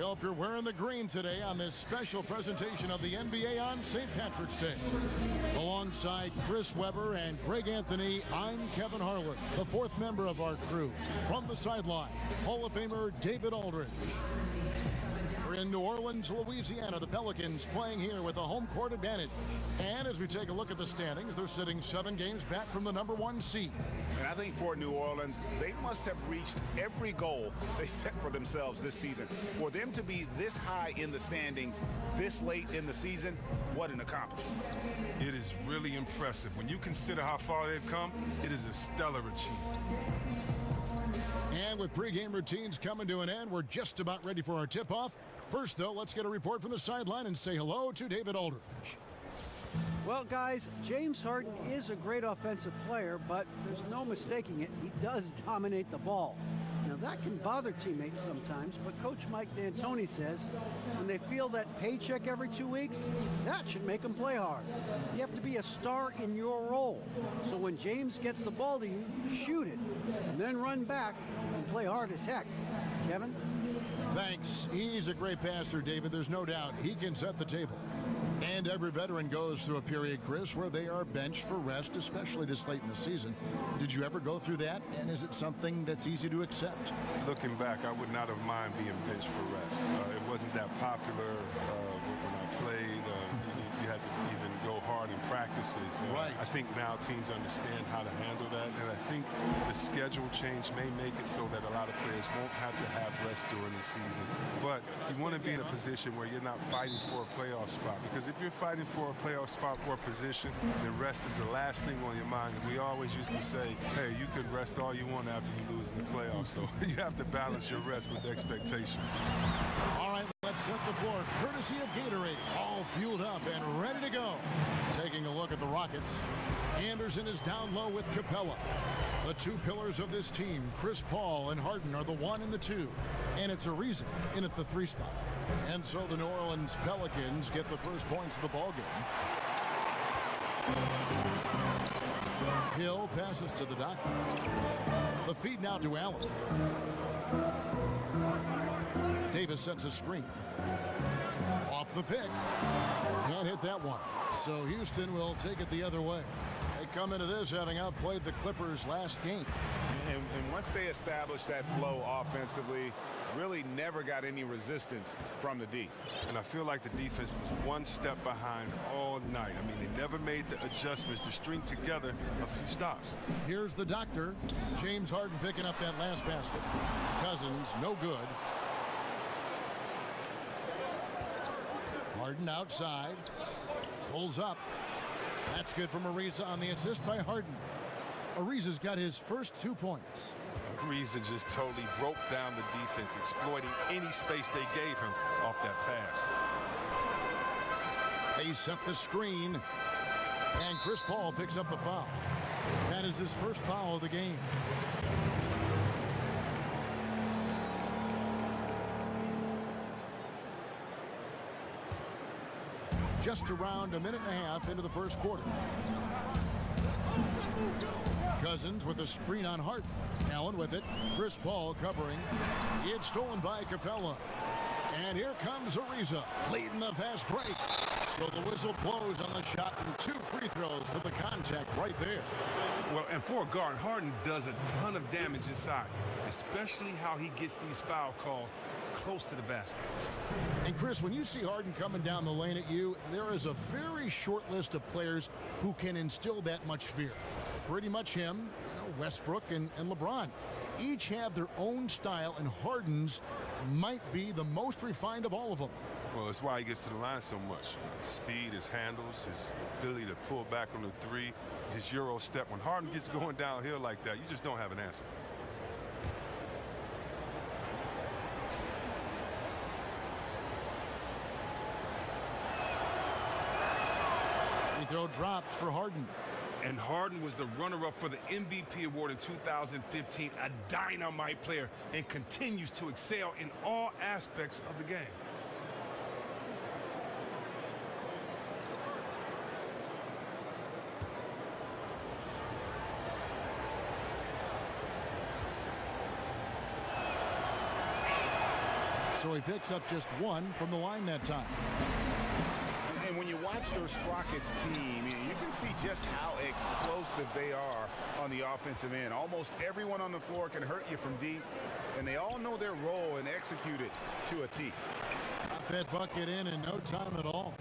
hope you're wearing the green today on this special presentation of the NBA on St. Patrick's Day. Alongside Chris Webber and Greg Anthony, I'm Kevin Harlan, the fourth member of our crew. From the sideline, Hall of Famer David Aldridge. We're in New Orleans, Louisiana. The Pelicans playing here with a home court advantage. And as we take a look at the standings, they're sitting 7 games back from the #1 seed. And I think for New Orleans, they must have reached every goal they set for themselves this season. For them to be this high in the standings this late in the season, what an accomplishment. It is really impressive. When you consider how far they've come, it is a stellar achievement. And with pregame routines coming to an end, we're just about ready for our tip-off. First, though, let's get a report from the sideline and say hello to David Aldridge. Well, guys, James Harden is a great offensive player, but there's no mistaking it. He does dominate the ball. Now, that can bother teammates sometimes, but Coach Mike D'Antoni says when they feel that paycheck every 2 weeks, that should make them play hard. You have to be a star in your role. So when James gets the ball to you, shoot it, and then run back and play hard as heck. Kevin? Thanks. He's a great passer, David. There's no doubt he can set the table. And every veteran goes through a period, Chris, where they are benched for rest, especially this late in the season. Did you ever go through that? And is it something that's easy to accept? Looking back, I would not have mind being benched for rest. It wasn't that popular when I played. You had to even go hard in practices. Right. I think now teams understand how to handle that, and I think the schedule change may make it so that a lot of players won't have to have rest during the season. But you want to be in a position where you're not fighting for a playoff spot, because if you're fighting for a playoff spot or position, then rest is the last thing on your mind. And we always used to say, hey, you can rest all you want after you lose in the playoffs. So you have to balance your rest with expectation. All right, let's set the floor. Courtesy of Gatorade, all fueled up and ready to go. Taking a look at the Rockets. Anderson is down low with Capella. The two pillars of this team, Chris Paul and Harden, are the 1 and the 2. And it's Ariza in at the 3 spot. And so the New Orleans Pelicans get the first points of the ballgame. Hill passes to the doctor. The feed now to Allen. Davis sets a screen. Off the pick. Can't hit that one. So Houston will take it the other way. They come into this having outplayed the Clippers last game. And once they established that flow offensively, really never got any resistance from the D. And I feel like the defense was one step behind all night. I mean, they never made the adjustments to string together a few stops. Here's the doctor. James Harden picking up that last basket. Cousins, no good. Harden outside. Pulls up. That's good from Ariza on the assist by Harden. Ariza's got his first 2 points. Ariza just totally broke down the defense, exploiting any space they gave him off that pass. They set the screen, and Chris Paul picks up the foul. That is his first foul of the game. Just around a minute and a half into the first quarter. Cousins with a screen on Harden. Allen with it. Chris Paul covering. It's stolen by Capella. And here comes Ariza leading the fast break. So the whistle blows on the shot and 2 free throws for the contact right there. Well, and for a guard, Harden does a ton of damage inside, especially how he gets these foul calls close to the basket. And Chris, when you see Harden coming down the lane at you, there is a very short list of players who can instill that much fear. Pretty much him, Westbrook and LeBron. Each have their own style, and Harden's might be the most refined of all of them. Well, that's why he gets to the line so much. His speed, his handles, his ability to pull back on the 3, his Euro step. When Harden gets going downhill like that, you just don't have an answer. Free throw drops for Harden. And Harden was the runner-up for the MVP award in 2015, a dynamite player, and continues to excel in all aspects of the game. So he picks up just one from the line that time. And when you watch those Rockets team, you can see just how explosive they are on the offensive end. Almost everyone on the floor can hurt you from deep, and they all know their role and execute it to a T. Got that bucket in no time at all.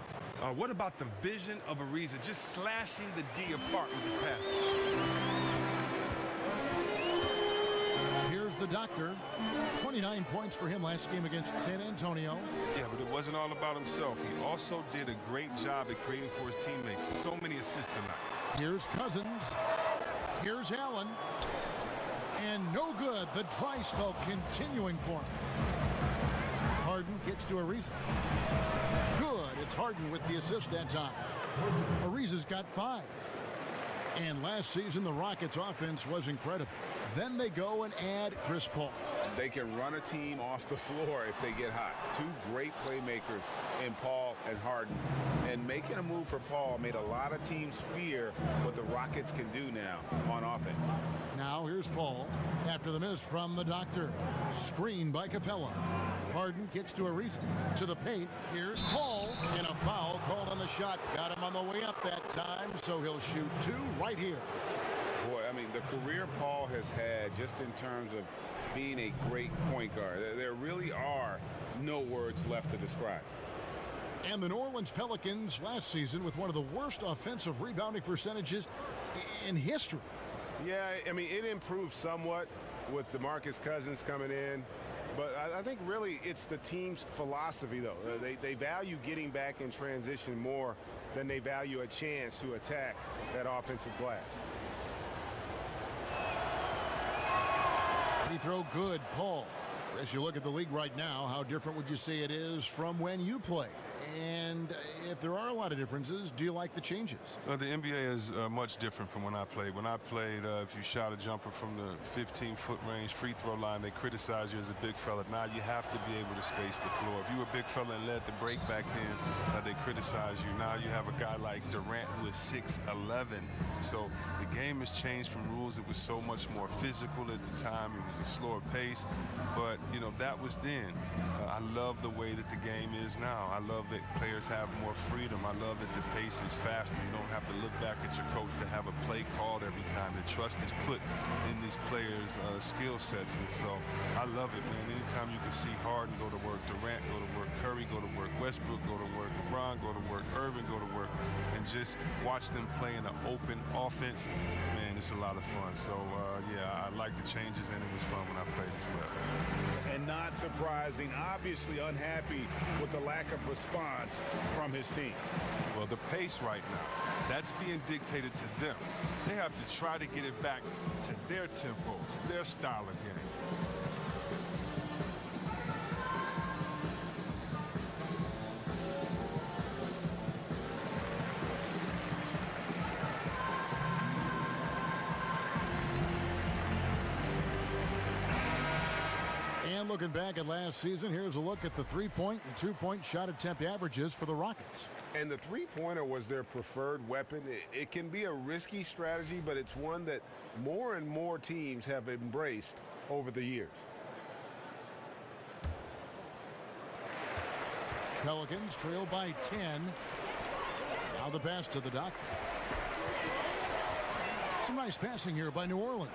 What about the vision of Ariza just slashing the D apart with his pass? Here's the doctor. 29 points for him last game against San Antonio. Yeah, but it wasn't all about himself. He also did a great job at creating for his teammates. So many assists tonight. Here's Cousins. Here's Allen. And no good. The dry spell continuing for him. Harden gets to Ariza. Good. It's Harden with the assist that time. Ariza's got 5. And last season, the Rockets' offense was incredible. Then they go and add Chris Paul. They can run a team off the floor if they get hot. Two great playmakers in Paul and Harden. And making a move for Paul made a lot of teams fear what the Rockets can do now on offense. Now here's Paul after the miss from the doctor. Screen by Capella. Harden gets to Ariza. To the paint. Here's Paul. And a foul called on the shot. Got him on the way up that time, so he'll shoot 2 right here. Boy, I mean, the career Paul has had just in terms of being a great point guard, there really are no words left to describe. And the New Orleans Pelicans last season with one of the worst offensive rebounding percentages in history. Yeah, I mean, it improved somewhat with DeMarcus Cousins coming in. But I think really it's the team's philosophy, though. They value getting back in transition more than they value a chance to attack that offensive glass. Free throw good, Paul. As you look at the league right now, how different would you say it is from when you played? And if there are a lot of differences, do you like the changes? The NBA is much different from when I played. When I played, if you shot a jumper from the 15-foot range free throw line, they criticize you as a big fella. Now you have to be able to space the floor. If you were a big fella and led the break back then, they criticize you. Now you have a guy like Durant who is 6'11". So the game has changed from rules. It was so much more physical at the time. It was a slower pace. But, you know, that was then. I love the way that the game is now. I love that players have more freedom. I love that the pace is faster. You don't have to look back at your coach to have a play called every time. The trust is put in these players' skill sets. And so I love it, man. Anytime you can see Harden go to work, Durant go to work, Curry go to work, Westbrook go to work, LeBron go to work, Irving go to work, and just watch them play in an open offense, man, it's a lot of fun. So, yeah, I like the changes, and it was fun when I played as well. And not surprising, obviously unhappy with the lack of response from his team. Well, the pace right now, that's being dictated to them. They have to try to get it back to their tempo, to their style of game. Looking back at last season, here's a look at the 3-point and 2-point shot attempt averages for the Rockets. And the three-pointer was their preferred weapon. It can be a risky strategy, but it's one that more and more teams have embraced over the years. Pelicans trail by 10. Now the pass to the doctor. Some nice passing here by New Orleans.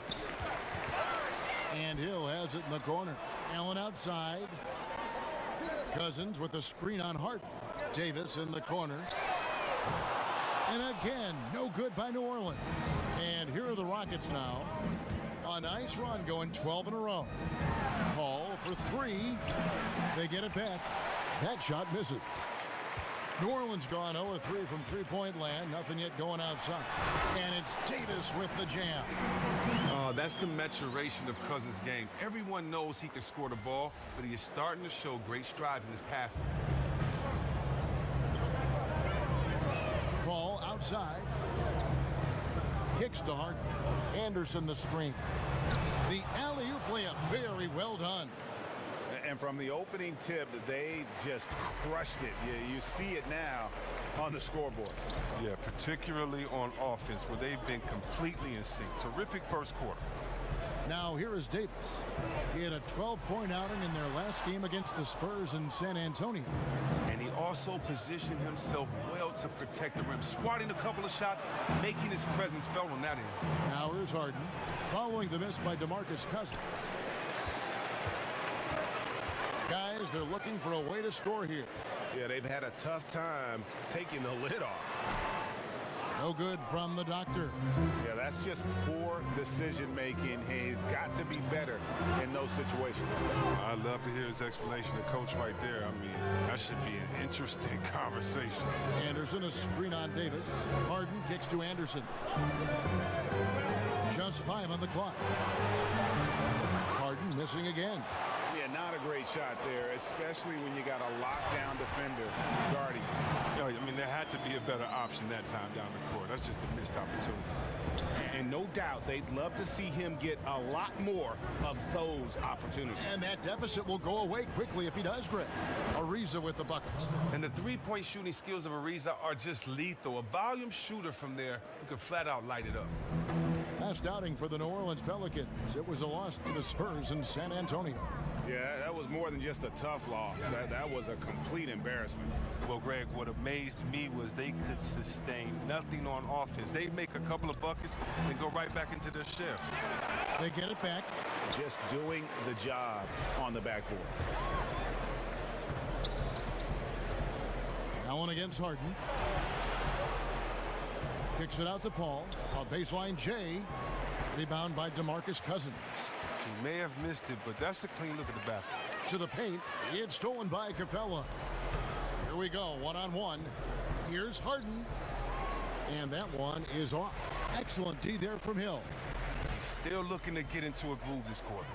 And Hill has it in the corner. Allen outside. Cousins with a screen on Harden. Davis in the corner. And again, no good by New Orleans. And here are the Rockets now. A nice run going 12 in a row. Paul for 3. They get it back. That shot misses. New Orleans gone 0-3 from three-point land. Nothing yet going outside. And it's Davis with the jam. That's the maturation of Cousins' game. Everyone knows he can score the ball, but he is starting to show great strides in his passing. Paul outside. Kicks to Harden. Anderson the screen. The alley-oop layup, very well done. And from the opening tip, they just crushed it. You see it now on the scoreboard. Yeah, particularly on offense, where they've been completely in sync. Terrific first quarter. Now here is Davis. He had a 12-point outing in their last game against the Spurs in San Antonio. And he also positioned himself well to protect the rim, swatting a couple of shots, making his presence felt on that end. Now here's Harden, following the miss by DeMarcus Cousins. Guys, they're looking for a way to score here. Yeah, they've had a tough time taking the lid off. No good from the doctor. Yeah, that's just poor decision-making. He's got to be better in those situations. I'd love to hear his explanation of coach right there. I mean, that should be an interesting conversation. Anderson, a screen on Davis. Harden kicks to Anderson. Just 5 on the clock. Harden missing again. Yeah, not a great shot there, especially when you got a lockdown defender guarding. I mean, there had to be a better option that time down the court. That's just a missed opportunity. And no doubt they'd love to see him get a lot more of those opportunities. And that deficit will go away quickly if he does, Greg. Ariza with the buckets. And the three-point shooting skills of Ariza are just lethal. A volume shooter from there who can flat out light it up. Last outing for the New Orleans Pelicans. It was a loss to the Spurs in San Antonio. Yeah, that was more than just a tough loss. That was a complete embarrassment. Well, Greg, what amazed me was they could sustain nothing on offense. They'd make a couple of buckets and go right back into their shell. They get it back. Just doing the job on the backboard. Allen against Harden. Kicks it out to Paul. A baseline J. Rebound by DeMarcus Cousins. He may have missed it, but that's a clean look at the basket. To the paint. It's stolen by Capella. Here we go, one-on-one. Here's Harden. And that one is off. Excellent D there from Hill. He's still looking to get into a groove this quarter.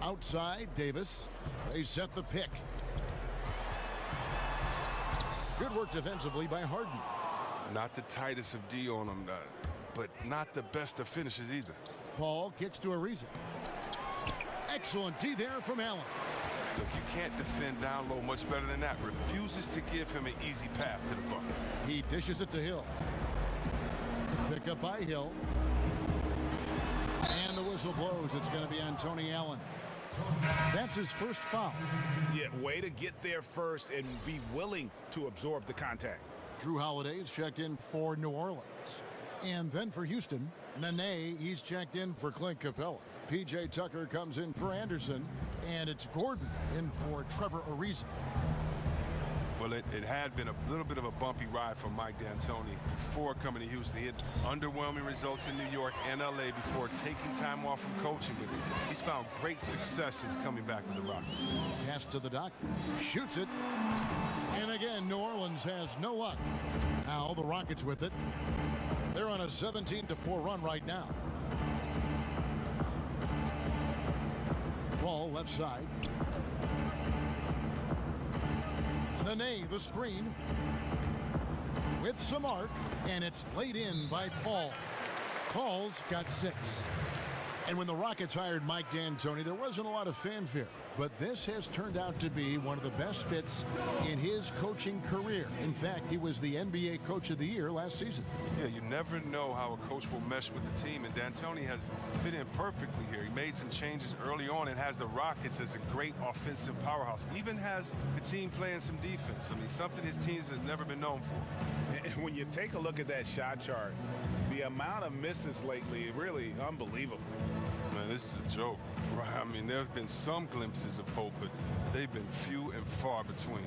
Outside, Davis. They set the pick. Good work defensively by Harden. Not the tightest of D on him, but not the best of finishes either. Paul gets to Ariza. Excellent D there from Allen. Look, you can't defend down low much better than that. Refuses to give him an easy path to the bucket. He dishes it to Hill. Pick up by Hill. And the whistle blows. It's going to be on Tony Allen. That's his first foul. Yeah, way to get there first and be willing to absorb the contact. Drew Holiday's checked in for New Orleans. And then for Houston, Nene, he's checked in for Clint Capella. P.J. Tucker comes in for Anderson. And it's Gordon in for Trevor Ariza. Well, it had been a little bit of a bumpy ride for Mike D'Antoni before coming to Houston. He had underwhelming results in New York and L.A. before taking time off from coaching. But he's found great success since coming back with the Rockets. Pass to the doctor. Shoots it. And again, New Orleans has no luck. Now the Rockets with it. They're on a 17-4 run right now. Ball left side. Nene, the screen. With some arc, and it's laid in by Paul. Paul's got 6. And when the Rockets hired Mike D'Antoni, there wasn't a lot of fanfare. But this has turned out to be one of the best fits in his coaching career. In fact, he was the NBA Coach of the Year last season. Yeah, you never know how a coach will mesh with the team, and D'Antoni has fit in perfectly here. He made some changes early on and has the Rockets as a great offensive powerhouse. Even has the team playing some defense. I mean, something his teams have never been known for. And when you take a look at that shot chart, the amount of misses lately, really unbelievable. Man, this is a joke, right? I mean, there's been some glimpses of hope, but they've been few and far between.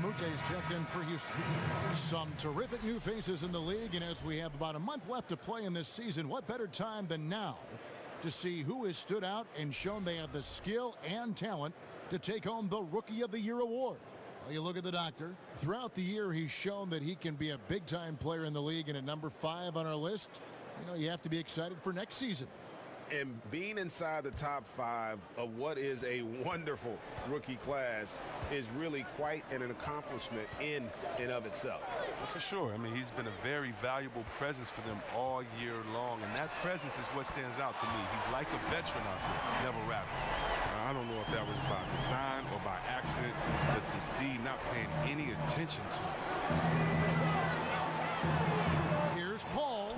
Mute's checked in for Houston. Some terrific new faces in the league, and as we have about a month left to play in this season, what better time than now to see who has stood out and shown they have the skill and talent to take home the Rookie of the Year award. Well, you look at the doctor. Throughout the year, he's shown that he can be a big-time player in the league, and at number 5 on our list, You know, you have to be excited for next season. And being inside the top 5 of what is a wonderful rookie class is really quite an accomplishment in and of itself. Well, for sure. I mean, he's been a very valuable presence for them all year long, and that presence is what stands out to me. He's like a veteran out there, never rapping. I don't know if that was by design or by accident, but the D not paying any attention to it. Here's Paul.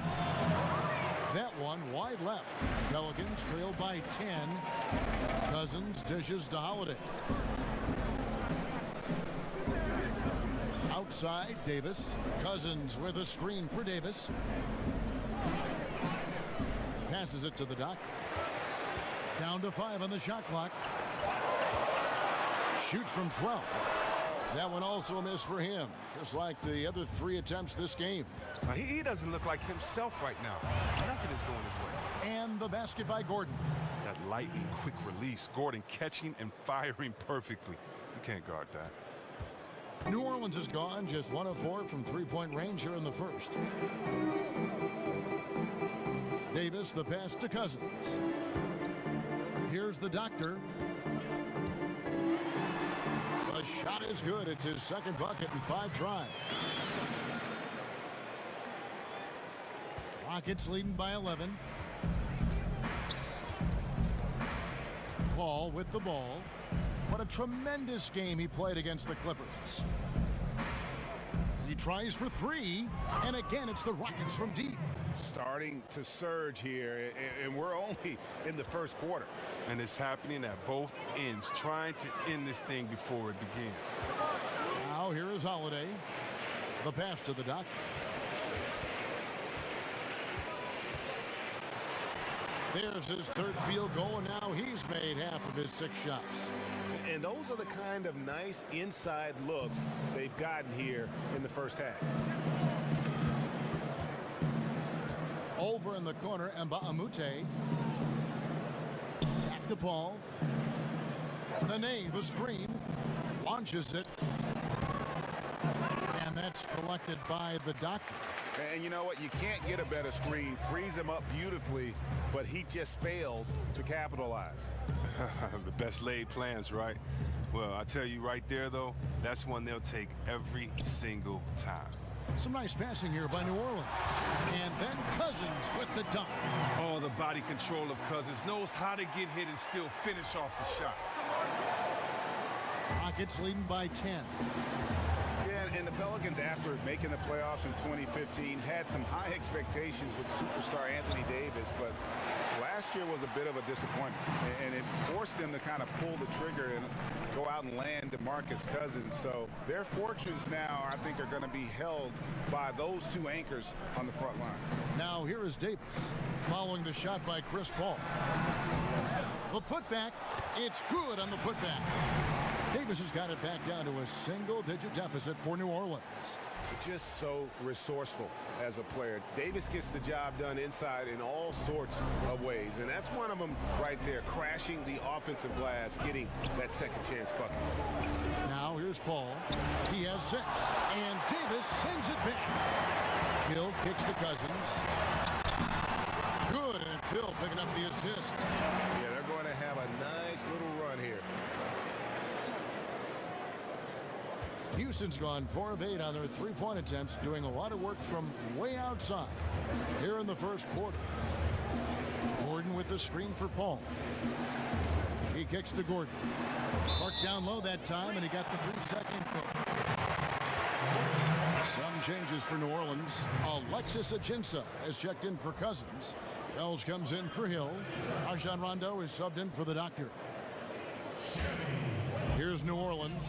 That one wide left. Pelicans trail by 10. Cousins dishes to Holiday. Outside, Davis. Cousins with a screen for Davis. Passes it to the Doc. Down to 5 on the shot clock. Shoots from 12. That one also a miss for him, just like the other 3 attempts this game. He doesn't look like himself right now. Nothing is going his way. And the basket by Gordon. That lightning quick release. Gordon catching and firing perfectly. You can't guard that. New Orleans is gone, just 1 of 4 from three-point range here in the first. Davis, the pass to Cousins. Here's the Doctor. The shot is good. It's his second bucket in 5 tries. Rockets leading by 11. Paul with the ball. What a tremendous game he played against the Clippers. He tries for 3, and again it's the Rockets from deep. Starting to surge here, and we're only in the first quarter. And it's happening at both ends, trying to end this thing before it begins. Now here is Holiday. The pass to the Doc. There's his 3rd field goal, and now he's made half of his 6 shots. And those are the kind of nice inside looks they've gotten here in the first half. Over in the corner, Mbamute. Back to Paul. Nene, the screen. Launches it. And that's collected by the Doctor. And you know what? You can't get a better screen. Frees him up beautifully, but he just fails to capitalize. The best laid plans, right? Well, I tell you right there, though, that's one they'll take every single time. Some nice passing here by New Orleans. And then Cousins with the dunk. Oh, the body control of Cousins. Knows how to get hit and still finish off the shot. Rockets leading by 10. Yeah, and the Pelicans, after making the playoffs in 2015, had some high expectations with superstar Anthony Davis, but last year was a bit of a disappointment, and it forced them to kind of pull the trigger and go out and land DeMarcus Cousins. So their fortunes now, I think, are going to be held by those 2 anchors on the front line. Now here is Davis following the shot by Chris Paul. The putback, it's good on the putback. Davis has got it back down to a single-digit deficit for New Orleans. Just so resourceful as a player. Davis gets the job done inside in all sorts of ways, and that's one of them right there, crashing the offensive glass, getting that second chance bucket. Now here's Paul. He has 6, and Davis sends it back. Hill kicks to Cousins. Good until picking up the assist. Yeah, they're going to have a nice little run here. Houston's gone 4 of 8 on their 3-point attempts, doing a lot of work from way outside here in the first quarter. Gordon with the screen for Paul. He kicks to Gordon. Marked down low that time, and he got the 3-second hook. Some changes for New Orleans. Alexis Ajinça has checked in for Cousins. Wells comes in for Hill. Rajon Rondo is subbed in for the Doctor. Here's New Orleans.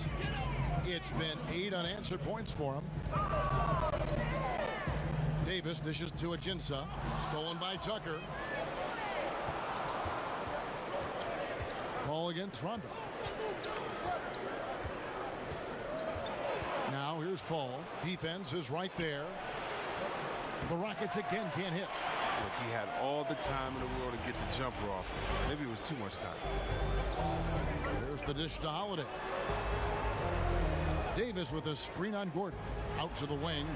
It's been 8 unanswered points for him. Davis dishes to Ajinça. Stolen by Tucker. Ball against Rondo. Now here's Paul. Defense is right there. The Rockets again can't hit. Look, he had all the time in the world to get the jumper off. Maybe it was too much time. There's the dish to Holiday. Davis with a screen on Gordon. Out to the wing.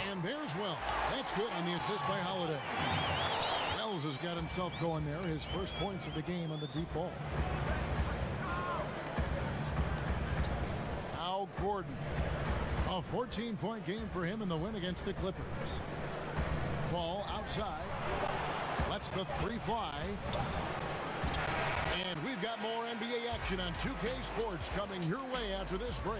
And there's Wells. That's good on the assist by Holiday. Wells has got himself going there. His first points of the game on the deep ball. Now Gordon. A 14-point game for him in the win against the Clippers. Ball outside. Lets the three fly. And we've got more NBA action on 2K Sports coming your way after this break.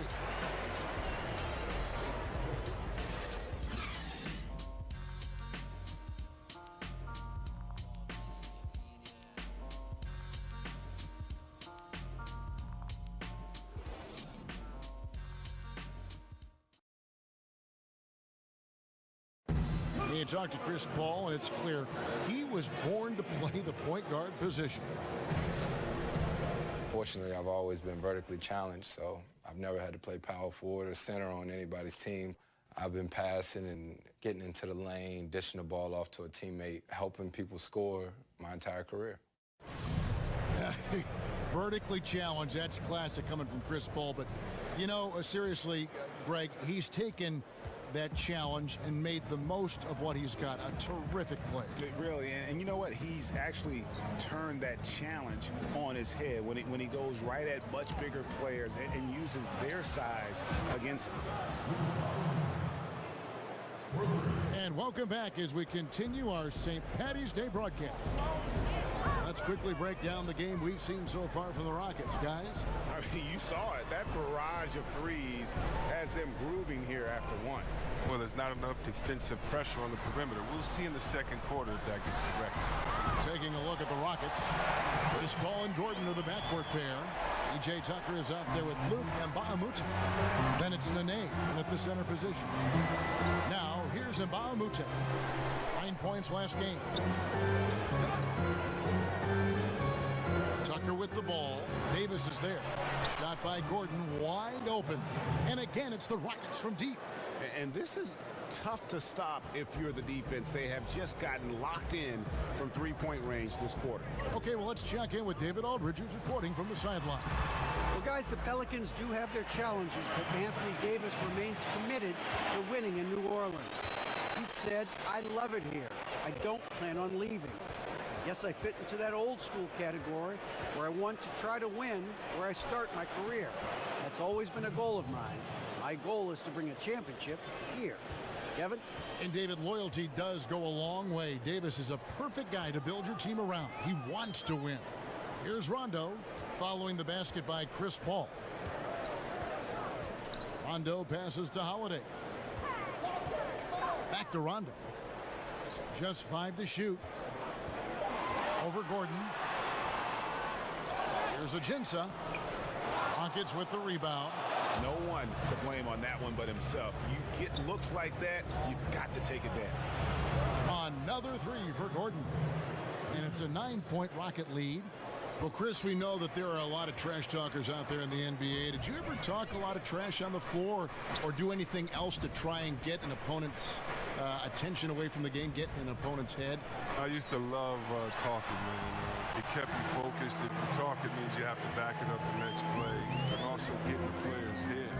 You talk to Chris Paul, and it's clear he was born to play the point guard position. Fortunately, I've always been vertically challenged, so I've never had to play power forward or center on anybody's team. I've been passing and getting into the lane, dishing the ball off to a teammate, helping people score my entire career. Vertically challenged, that's classic coming from Chris Paul. But, you know, seriously, Greg, he's taken that challenge and made the most of what he's got. A terrific play. Really, and you know what? He's actually turned that challenge on his head when he goes right at much bigger players and uses their size against them. And welcome back as we continue our St. Paddy's Day broadcast. Let's quickly break down the game we've seen so far from the Rockets, guys. I mean, you saw it. That barrage of threes has them grooving here after one. Well, there's not enough defensive pressure on the perimeter. We'll see in the second quarter if that gets corrected. Taking a look at the Rockets. Chris Paul and Gordon are the backcourt pair. E.J. Tucker is out there with Luke and Mbamute. Then it's Nene at the center position. Now, here's Mbamute. 9 points last game. Tucker with the ball. Davis is there. Shot by Gordon, wide open. And again, it's the Rockets from deep. And this is tough to stop if you're the defense. They have just gotten locked in from three-point range this quarter. Okay, well, let's check in with David Aldridge, who's reporting from the sideline. Well, guys, the Pelicans do have their challenges, but Anthony Davis remains committed to winning in New Orleans. He said, "I love it here. I don't plan on leaving. Yes, I fit into that old school category where I want to try to win where I start my career. That's always been a goal of mine. My goal is to bring a championship here." Kevin? And David, loyalty does go a long way. Davis is a perfect guy to build your team around. He wants to win. Here's Rondo following the basket by Chris Paul. Rondo passes to Holiday. Back to Rondo. Just 5 to shoot. Over Gordon. Here's Ajinça. Rockets with the rebound. No one to blame on that one but himself. You get looks like that, you've got to take advantage. Another three for Gordon. And it's a 9-point Rocket lead. Well, Chris, we know that there are a lot of trash talkers out there in the NBA. Did you ever talk a lot of trash on the floor or do anything else to try and get an opponent's attention away from the game, get in an opponent's head? I used to love talking, man. It kept you focused. If you talk, it means you have to back it up the next play and also get the players' head.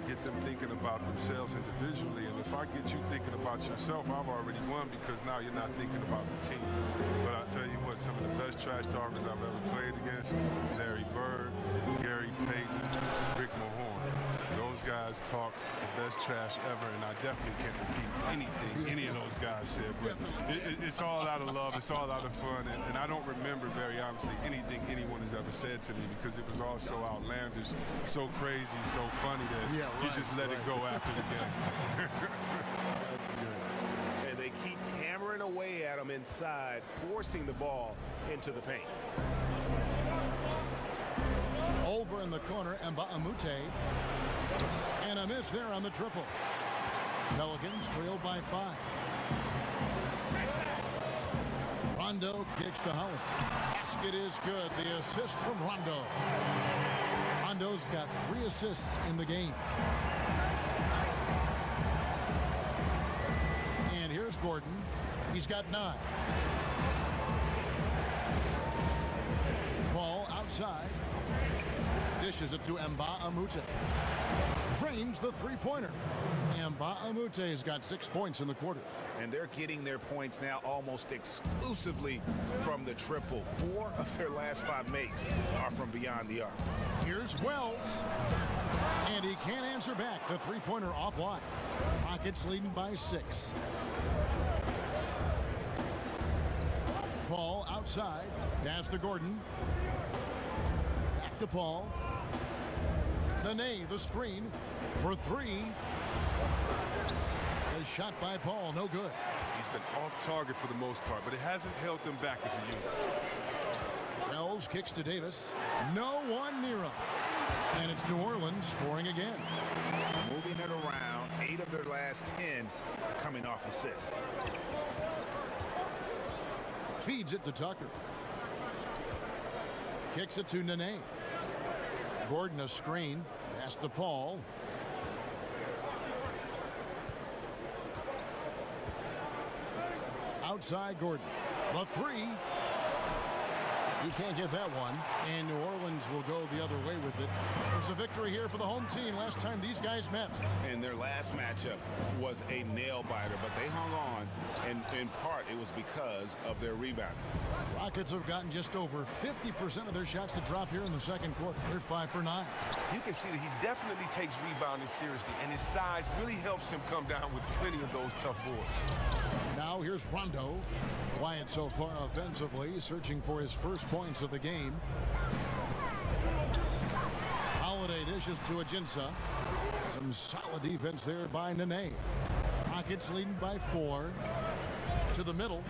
Get them thinking about themselves individually. And if I get you thinking about yourself, I've already won because now you're not thinking about the team. But I tell you what, some of the best trash talkers I've ever played against, Larry Bird, Gary Payton, Rick Mahorn. Those guys talk the best trash ever, and I definitely can't repeat anything any of those guys said. But it's all out of love. It's all out of fun. And I don't remember, very honestly, anything anyone has ever said to me because it was all so outlandish, so crazy, so funny that you just let it go after the game. That's good. And they keep hammering away at him inside, forcing the ball into the paint. Over in the corner, Mbamute. And a miss there on the triple. Pelicans trailed by 5. Rondo kicks to Holiday. Basket is good. The assist from Rondo. Rondo's got 3 assists in the game. And here's Gordon. He's got 9. Ball outside. Dishes it to Mbamute. Drains the three-pointer. And Baamute's got 6 points in the quarter. And they're getting their points now almost exclusively from the triple. 4 of their last 5 makes are from beyond the arc. Here's Wells. And he can't answer back. The three-pointer offline. Rockets leading by 6. Paul outside. Pass to Gordon. Back to Paul. Nene, the screen for 3. A shot by Paul, no good. He's been off target for the most part, but it hasn't held them back as a unit. Wells kicks to Davis. No one near him. And it's New Orleans scoring again. Moving it around, 8 of their last 10 coming off assists. Feeds it to Tucker. Kicks it to Nene. Gordon a screen. Pass to Paul. Outside Gordon. The 3. He can't get that one. And New Orleans will go the other way with it. There's a victory here for the home team last time these guys met. And their last matchup was a nail-biter, but they hung on. And in part, it was because of their rebounding. Rockets have gotten just over 50% of their shots to drop here in the second quarter. They're 5 for 9. You can see that he definitely takes rebounding seriously, and his size really helps him come down with plenty of those tough boards. Now here's Rondo. Quiet so far offensively, searching for his first points of the game. Holiday dishes to Ajinça. Some solid defense there by Nene. Rockets leading by 4. To the middle.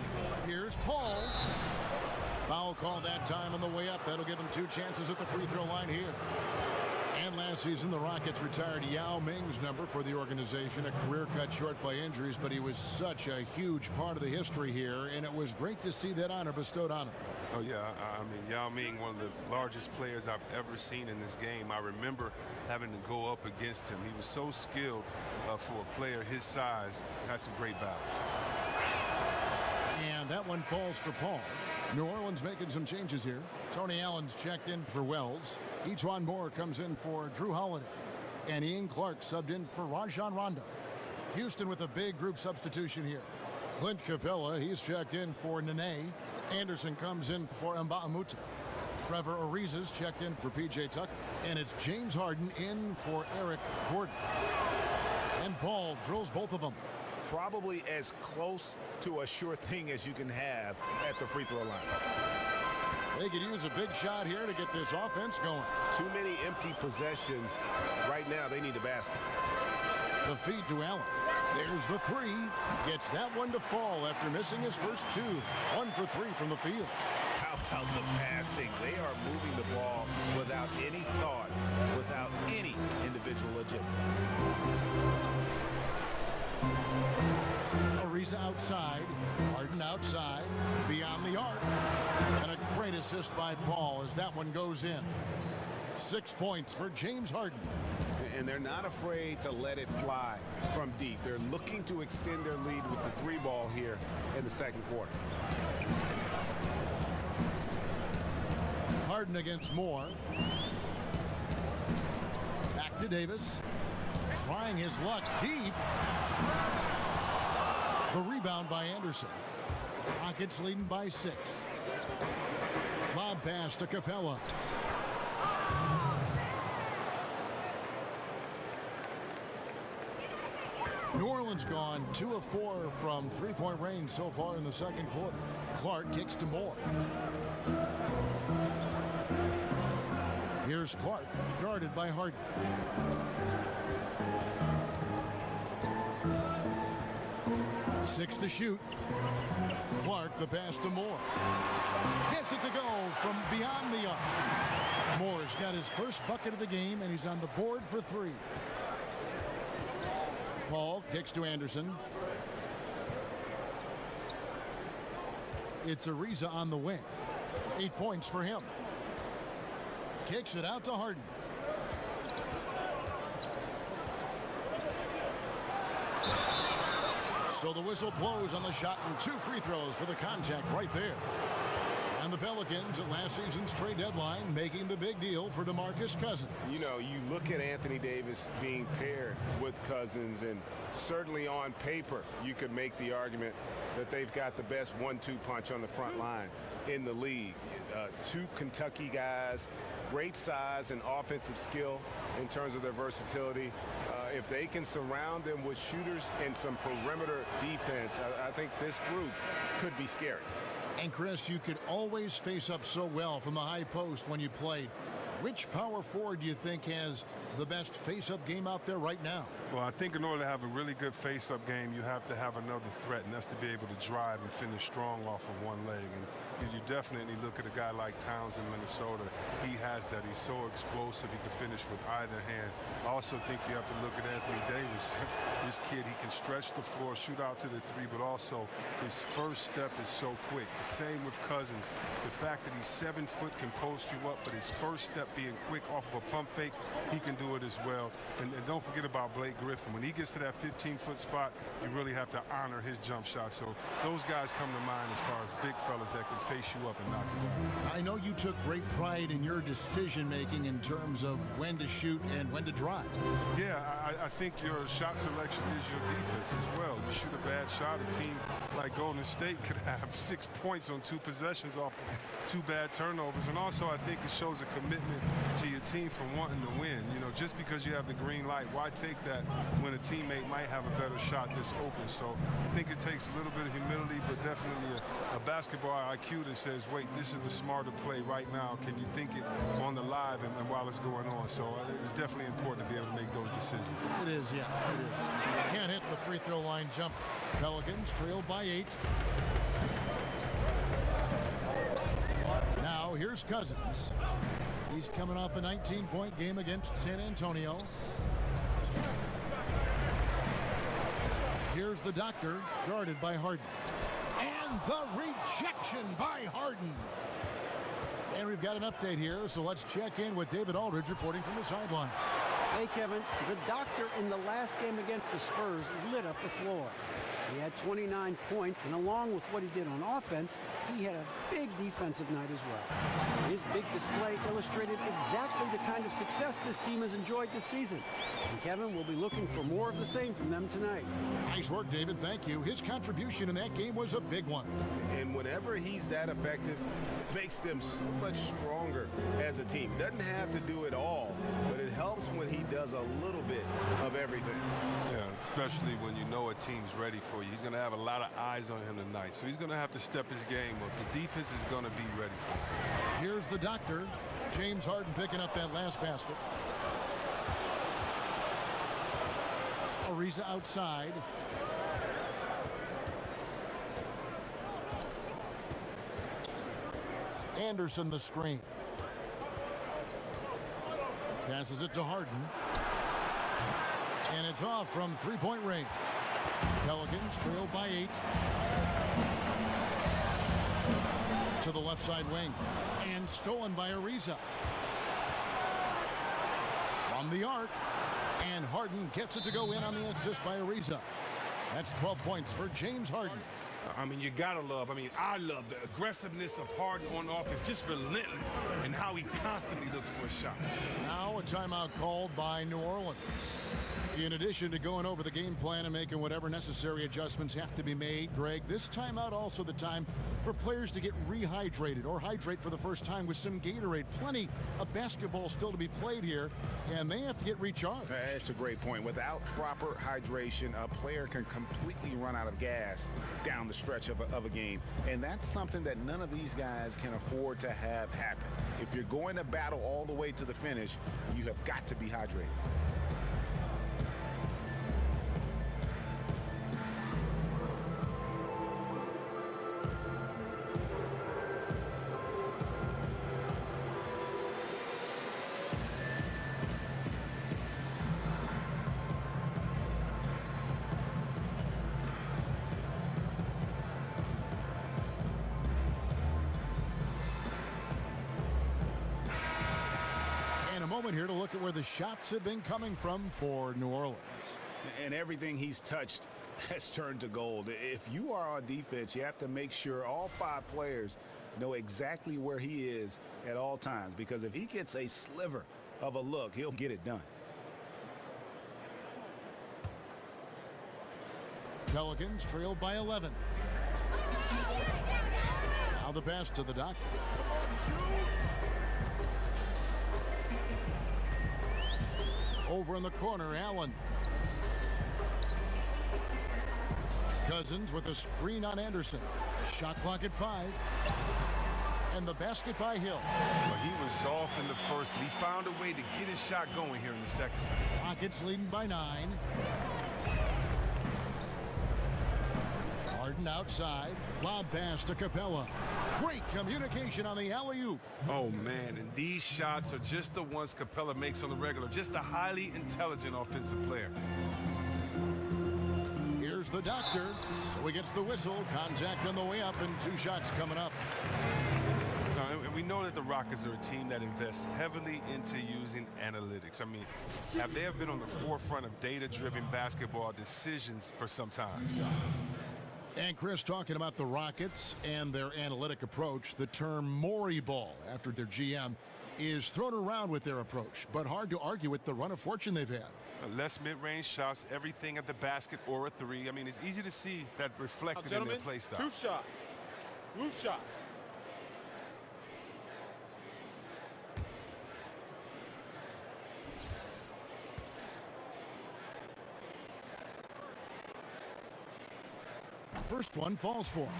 Here's Paul. Foul call that time on the way up. That'll give him 2 chances at the free throw line here. And last season, the Rockets retired Yao Ming's number for the organization, a career cut short by injuries, but he was such a huge part of the history here, and it was great to see that honor bestowed on him. Oh, yeah. I mean, Yao Ming, one of the largest players I've ever seen in this game. I remember having to go up against him. He was so skilled for a player his size. Had some great battles. And that one falls for Paul. New Orleans making some changes here. Tony Allen's checked in for Wells. Etuan Moore comes in for Drew Holiday. And Ian Clark subbed in for Rajon Rondo. Houston with a big group substitution here. Clint Capella, he's checked in for Nene. Anderson comes in for Mbaamoute. Trevor Ariza's checked in for P.J. Tucker. And it's James Harden in for Eric Gordon. And Paul drills both of them. Probably as close to a sure thing as you can have at the free throw line. They could use a big shot here to get this offense going. Too many empty possessions. Right now, they need a basket. The feed to Allen. There's the 3. Gets that one to fall after missing his first 2. 1 for 3 from the field. How about the passing? They are moving the ball without any thought, without any individual agenda. Ariza outside. Harden outside. Beyond the arc. And a great assist by Paul as that one goes in. 6 points for James Harden. And they're not afraid to let it fly from deep. They're looking to extend their lead with the 3 ball here in the second quarter. Harden against Moore. Back to Davis. Trying his luck deep. The rebound by Anderson. Rockets leading by 6. Lob pass to Capella. New Orleans gone 2 of 4 from three-point range so far in the second quarter. Clark kicks to Moore. Here's Clark, guarded by Harden. Six to shoot. Clark, the pass to Moore. Gets it to go from beyond the arc. Moore's got his first bucket of the game, and he's on the board for 3. Paul kicks to Anderson. It's Ariza on the wing. 8 points for him. Kicks it out to Harden. So the whistle blows on the shot and 2 free throws for the contact right there. And the Pelicans at last season's trade deadline making the big deal for DeMarcus Cousins. You know, you look at Anthony Davis being paired with Cousins, and certainly on paper you could make the argument that they've got the best 1-2 punch on the front line in the league. Two Kentucky guys, great size and offensive skill in terms of their versatility. If they can surround them with shooters and some perimeter defense, I think this group could be scary. And Chris, you could always face up so well from the high post when you played. Which power forward do you think has the best face-up game out there right now? Well, I think in order to have a really good face-up game, you have to have another threat, and that's to be able to drive and finish strong off of one leg. And you definitely look at a guy like Towns in Minnesota. He has that. He's so explosive. He can finish with either hand. I also think you have to look at Anthony Davis. This kid, he can stretch the floor, shoot out to the three, but also his first step is so quick. The same with Cousins. The fact that he's 7 foot, can post you up, but his first step being quick off of a pump fake, he can do it as well. And don't forget about Blake Griffin. When he gets to that 15-foot spot, you really have to honor his jump shot. So those guys come to mind as far as big fellas that can face you up and knock you down. I know you took great pride in your decision-making in terms of when to shoot and when to drive. Yeah, I think your shot selection is your defense as well. You shoot a bad shot, a team like Golden State could have 6 points on 2 possessions off of 2 bad turnovers. And also, I think it shows a commitment to your team from wanting to win. You know, just because you have the green light, why take that when a teammate might have a better shot that's open? So I think it takes a little bit of humility, but definitely a basketball IQ that says, wait, this is the smarter play right now. Can you think it on the live and while it's going on? So it's definitely important to be able to make those decisions. It is, yeah, it is. Can't hit the free throw line jump. Pelicans trail by 8. Now here's Cousins. He's coming off a 19-point game against San Antonio. Here's the doctor, guarded by Harden. And the rejection by Harden. And we've got an update here, so let's check in with David Aldridge reporting from the sideline. Hey, Kevin, the doctor in the last game against the Spurs lit up the floor. He had 29 points, and along with what he did on offense, he had a big defensive night as well. His big display illustrated exactly the kind of success this team has enjoyed this season. And Kevin will be looking for more of the same from them tonight. Nice work, David. Thank you. His contribution in that game was a big one. And whenever he's that effective, it makes them so much stronger as a team. Doesn't have to do it all, but it helps when he does a little bit of everything. Yeah, especially when you know a team's ready for you. He's going to have a lot of eyes on him tonight, so he's going to have to step his game up. The defense is going to be ready for him. Here's the doctor. James Harden picking up that last basket. Ariza outside. Anderson the screen. Passes it to Harden. And it's off from three-point range. Pelicans trail by 8. To the left side wing. And stolen by Ariza. From the arc. And Harden gets it to go in on the assist by Ariza. That's 12 points for James Harden. I mean, you gotta love, I love the aggressiveness of Harden on offense, just relentless, and how he constantly looks for a shot. Now a timeout called by New Orleans. In addition to going over the game plan and making whatever necessary adjustments have to be made, Greg, this timeout also the time for players to get rehydrated or hydrate for the first time with some Gatorade. Plenty of basketball still to be played here, and they have to get recharged. That's a great point. Without proper hydration, a player can completely run out of gas down the stretch of a game, and that's something that none of these guys can afford to have happen. If you're going to battle all the way to the finish, you have got to be hydrated. Here to look at where the shots have been coming from for New Orleans. And everything he's touched has turned to gold. If you are on defense, you have to make sure all 5 players know exactly where he is at all times, because if he gets a sliver of a look, he'll get it done. Pelicans trailed by 11. Now the pass to the doctor. Over in the corner, Allen. Cousins with a screen on Anderson. Shot clock at 5. And the basket by Hill. Well, he was off in the first, but he found a way to get his shot going here in the second. Rockets leading by 9. Harden outside. Lob pass to Capella. Great communication on the alley-oop. Oh, man, and these shots are just the ones Capella makes on the regular. Just a highly intelligent offensive player. Here's the doctor. So he gets the whistle. Contact on the way up and 2 shots coming up. And we know that the Rockets are a team that invests heavily into using analytics. I mean, have they been on the forefront of data-driven basketball decisions for some time? And Chris, talking about the Rockets and their analytic approach, the term Maury ball after their GM is thrown around with their approach, but hard to argue with the run of fortune they've had. Less mid-range shots, everything at the basket or a 3. I mean, it's easy to see that reflected in their play style. 2 shots. 2 shots. First one falls for him.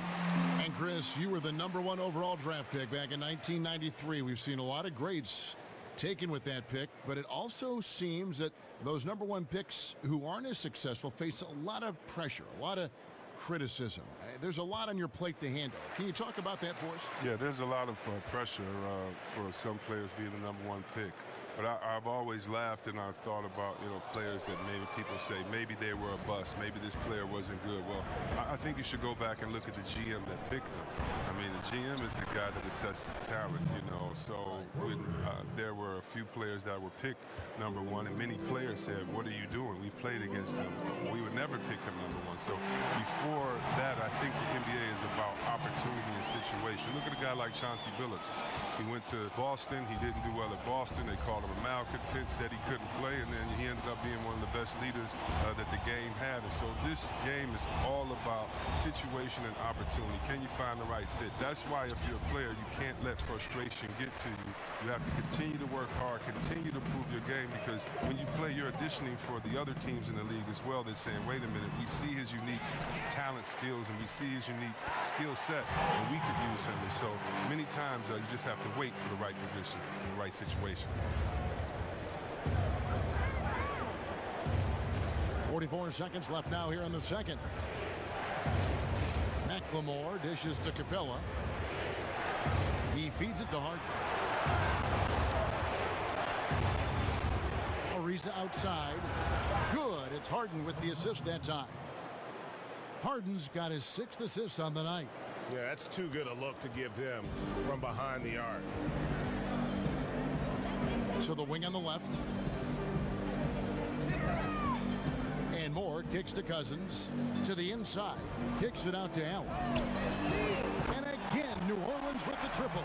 And Chris, you were the #1 overall draft pick back in 1993. We've seen a lot of greats taken with that pick, but it also seems that those #1 picks who aren't as successful face a lot of pressure, a lot of criticism. There's a lot on your plate to handle. Can you talk about that for us? Yeah, there's a lot of pressure for some players being the #1 pick. But I've always laughed and I've thought about, players that maybe people say maybe they were a bust, maybe this player wasn't good. Well, I think you should go back and look at the GM that picked them. I mean, the GM is the guy that assesses talent, So when there were a few players that were picked #1, and many players said, "What are you doing? We've played against him. We would never pick him #1." So before that, I think the NBA is about opportunity and situation. Look at a guy like Chauncey Billups. He went to Boston. He didn't do well at Boston. They called him a malcontent, said he couldn't play, and then he ended up being one of the best leaders that the game had. And so this game is all about situation and opportunity. Can you find the right fit? That's why if you're a player, you can't let frustration get to you. You have to continue to work hard, continue to prove your game, because when you play, you're auditioning for the other teams in the league as well. They're saying, wait a minute, we see his unique talent, skills, and we see his unique skill set, and we could use him. And so many times you just have to wait for the right position, the right situation. 44 seconds left now here in the second. McLemore dishes to Capella. He feeds it to Harden. Ariza outside. Good. It's Harden with the assist that time. Harden's got his 6th assist on the night. Yeah, that's too good a look to give him from behind the arc. To the wing on the left. And Moore kicks to Cousins. To the inside. Kicks it out to Allen. And again, New Orleans with the triple.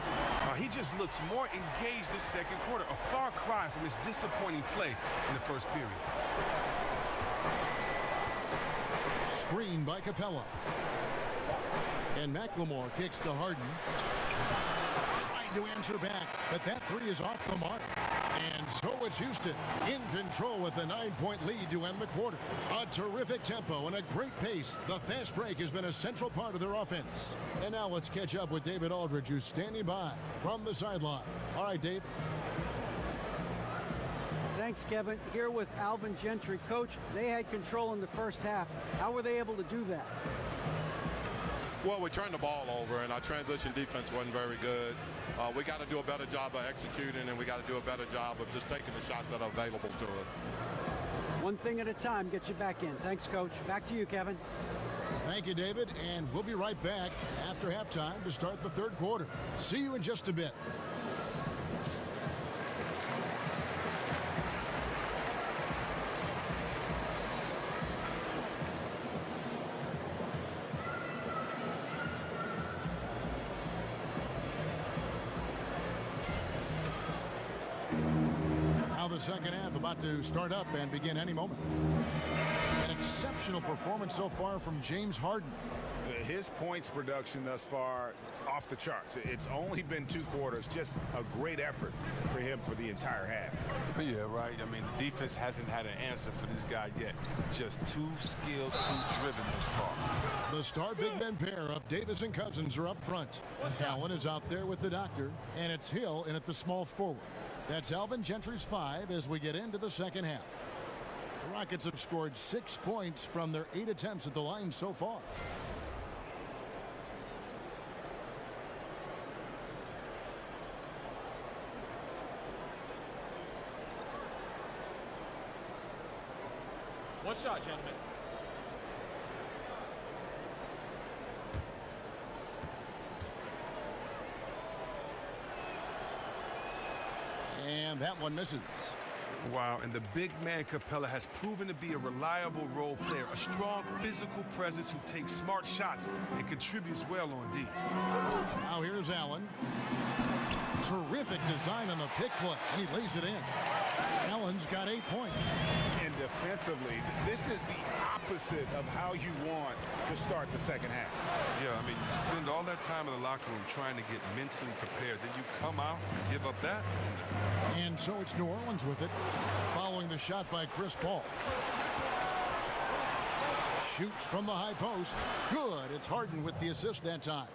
He just looks more engaged this second quarter. A far cry from his disappointing play in the first period. Screen by Capella. And McLemore kicks to Harden. Trying to answer back, but that 3 is off the mark. And so it's Houston in control with a 9-point lead to end the quarter. A terrific tempo and a great pace. The fast break has been a central part of their offense. And now let's catch up with David Aldridge, who's standing by from the sideline. All right, Dave. Thanks, Kevin. Here with Alvin Gentry. Coach, they had control in the first half. How were they able to do that? Well, we turned the ball over, and our transition defense wasn't very good. We got to do a better job of executing, and we got to do a better job of just taking the shots that are available to us. One thing at a time, get you back in. Thanks, Coach. Back to you, Kevin. Thank you, David, and we'll be right back after halftime to start the third quarter. See you in just a bit. second half about to start up and begin any moment. An exceptional performance so far from James Harden. His points production thus far off the charts. It's only been 2 quarters. Just a great effort for him for the entire half. Yeah, right. I mean, the defense hasn't had an answer for this guy yet. Just too skilled, too driven this far. The star big men pair of Davis and Cousins are up front. Allen is out there with the doctor, and it's Hill in at the small forward. That's Alvin Gentry's 5 as we get into the second half. The Rockets have scored 6 points from their 8 attempts at the line so far. One shot, gentlemen. And that one misses. Wow, and the big man Capella has proven to be a reliable role player, a strong physical presence who takes smart shots and contributes well on D. Now here's Allen. Terrific design on the pick play, and he lays it in. Allen's got 8 points. And defensively, this is the opposite of how you want to start the second half. Yeah, I mean, you spend all that time in the locker room trying to get mentally prepared. Then you come out and give up that. And so it's New Orleans with it, following the shot by Chris Paul. Shoots from the high post. Good. It's Harden with the assist that time.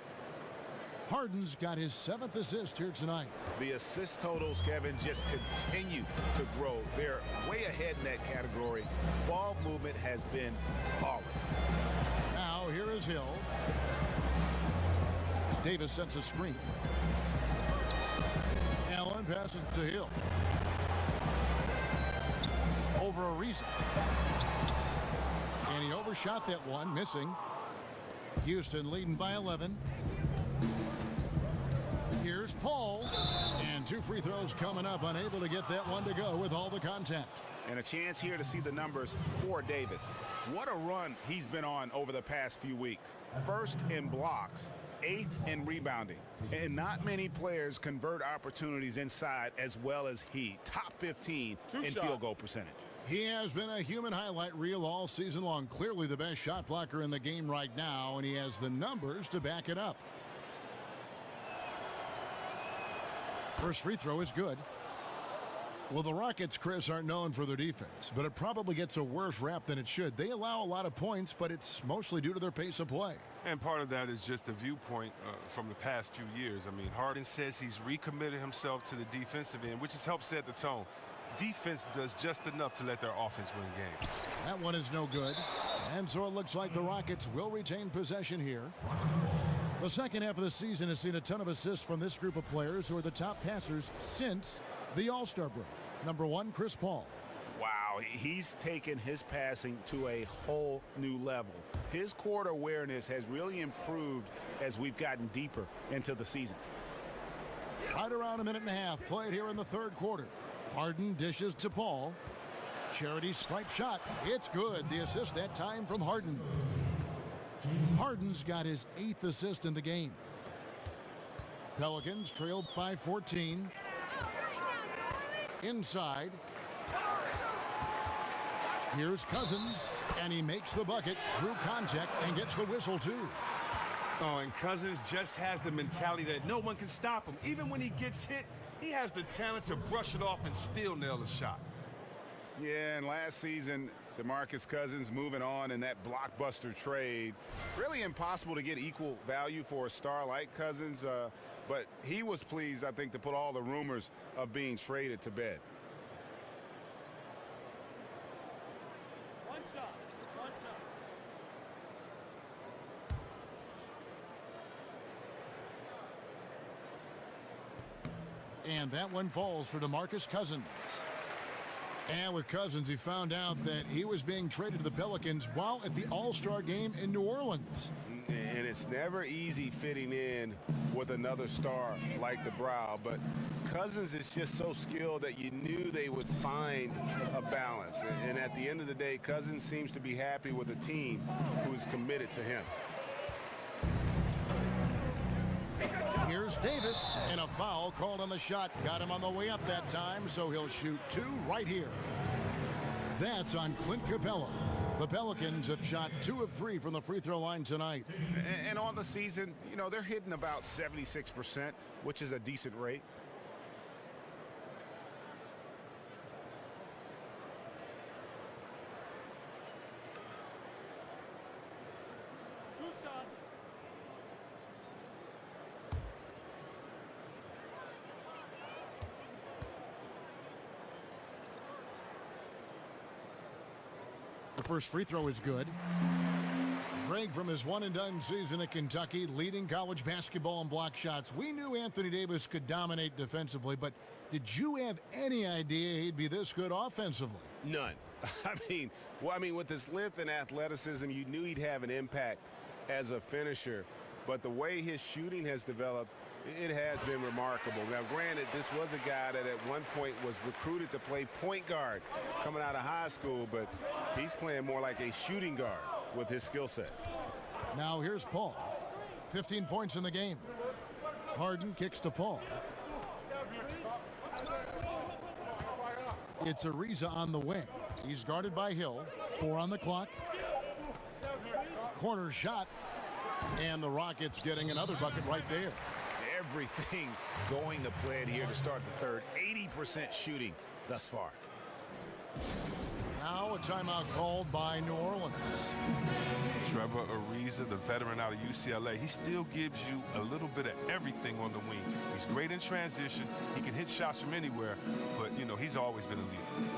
Harden's got his 7th assist here tonight. The assist totals, Kevin, just continue to grow. They're way ahead in that category. Ball movement has been flawless. Now here is Hill. Davis sets a screen. Allen passes to Hill. Over Ariza. And he overshot that one, missing. Houston leading by 11. Here's Paul, and 2 free throws coming up, unable to get that one to go with all the contact. And a chance here to see the numbers for Davis. What a run he's been on over the past few weeks. 1st in blocks, 8th in rebounding. And not many players convert opportunities inside as well as he. Top 15 in field goal percentage. He has been a human highlight reel all season long. Clearly the best shot blocker in the game right now, and he has the numbers to back it up. First free throw is good. Well, the Rockets, Chris, aren't known for their defense, but it probably gets a worse rap than it should. They allow a lot of points, but it's mostly due to their pace of play. And part of that is just a viewpoint from the past few years. I mean, Harden says he's recommitted himself to the defensive end, which has helped set the tone. Defense does just enough to let their offense win games. That one is no good. And so it looks like the Rockets will retain possession here. The second half of the season has seen a ton of assists from this group of players who are the top passers since the All-Star break. Number 1, Chris Paul. Wow, he's taken his passing to a whole new level. His court awareness has really improved as we've gotten deeper into the season. Right around a minute and a half played here in the 3rd quarter. Harden dishes to Paul. Charity stripe shot. It's good. The assist that time from Harden. Harden's got his 8th assist in the game. Pelicans trailed by 14. Inside. Here's Cousins, and he makes the bucket through contact and gets the whistle too. Oh, and Cousins just has the mentality that no one can stop him. Even when he gets hit, he has the talent to brush it off and still nail the shot. Yeah, and last season, DeMarcus Cousins moving on in that blockbuster trade. Really impossible to get equal value for a star like Cousins, but he was pleased, I think, to put all the rumors of being traded to bed. One shot. One shot. And that one falls for DeMarcus Cousins. And with Cousins, he found out that he was being traded to the Pelicans while at the All-Star game in New Orleans. And it's never easy fitting in with another star like the Brow, but Cousins is just so skilled that you knew they would find a balance. And at the end of the day, Cousins seems to be happy with a team who is committed to him. Here's Davis, and a foul called on the shot. Got him on the way up that time, so he'll shoot 2 right here. That's on Clint Capella. The Pelicans have shot 2 of 3 from the free throw line tonight. And on the season, you know, they're hitting about 76%, which is a decent rate. The first free throw is good. Greg, from his one-and-done season at Kentucky, leading college basketball in block shots. We knew Anthony Davis could dominate defensively, but did you have any idea he'd be this good offensively? None. I mean, with his length and athleticism, you knew he'd have an impact as a finisher. But the way his shooting has developed, it has been remarkable. Now, granted, this was a guy that at one point was recruited to play point guard coming out of high school, but he's playing more like a shooting guard with his skill set. Now here's Paul. 15 points in the game. Harden kicks to Paul. It's Ariza on the wing. He's guarded by Hill. 4 on the clock. Corner shot. And the Rockets getting another bucket right there. Everything going to plan here to start the third. 80% shooting thus far. Now a timeout called by New Orleans. Trevor Ariza, the veteran out of UCLA, he still gives you a little bit of everything on the wing. He's great in transition. He can hit shots from anywhere, but, you know, he's always been a leader.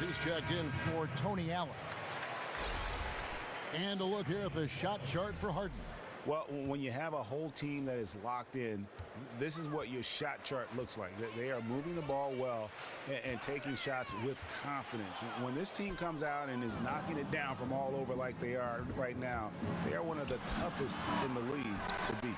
He's checked in for Tony Allen. And a look here at the shot chart for Harden. Well, when you have a whole team that is locked in, this is what your shot chart looks like. They are moving the ball well and taking shots with confidence. When this team comes out and is knocking it down from all over like they are right now, they are one of the toughest in the league to beat.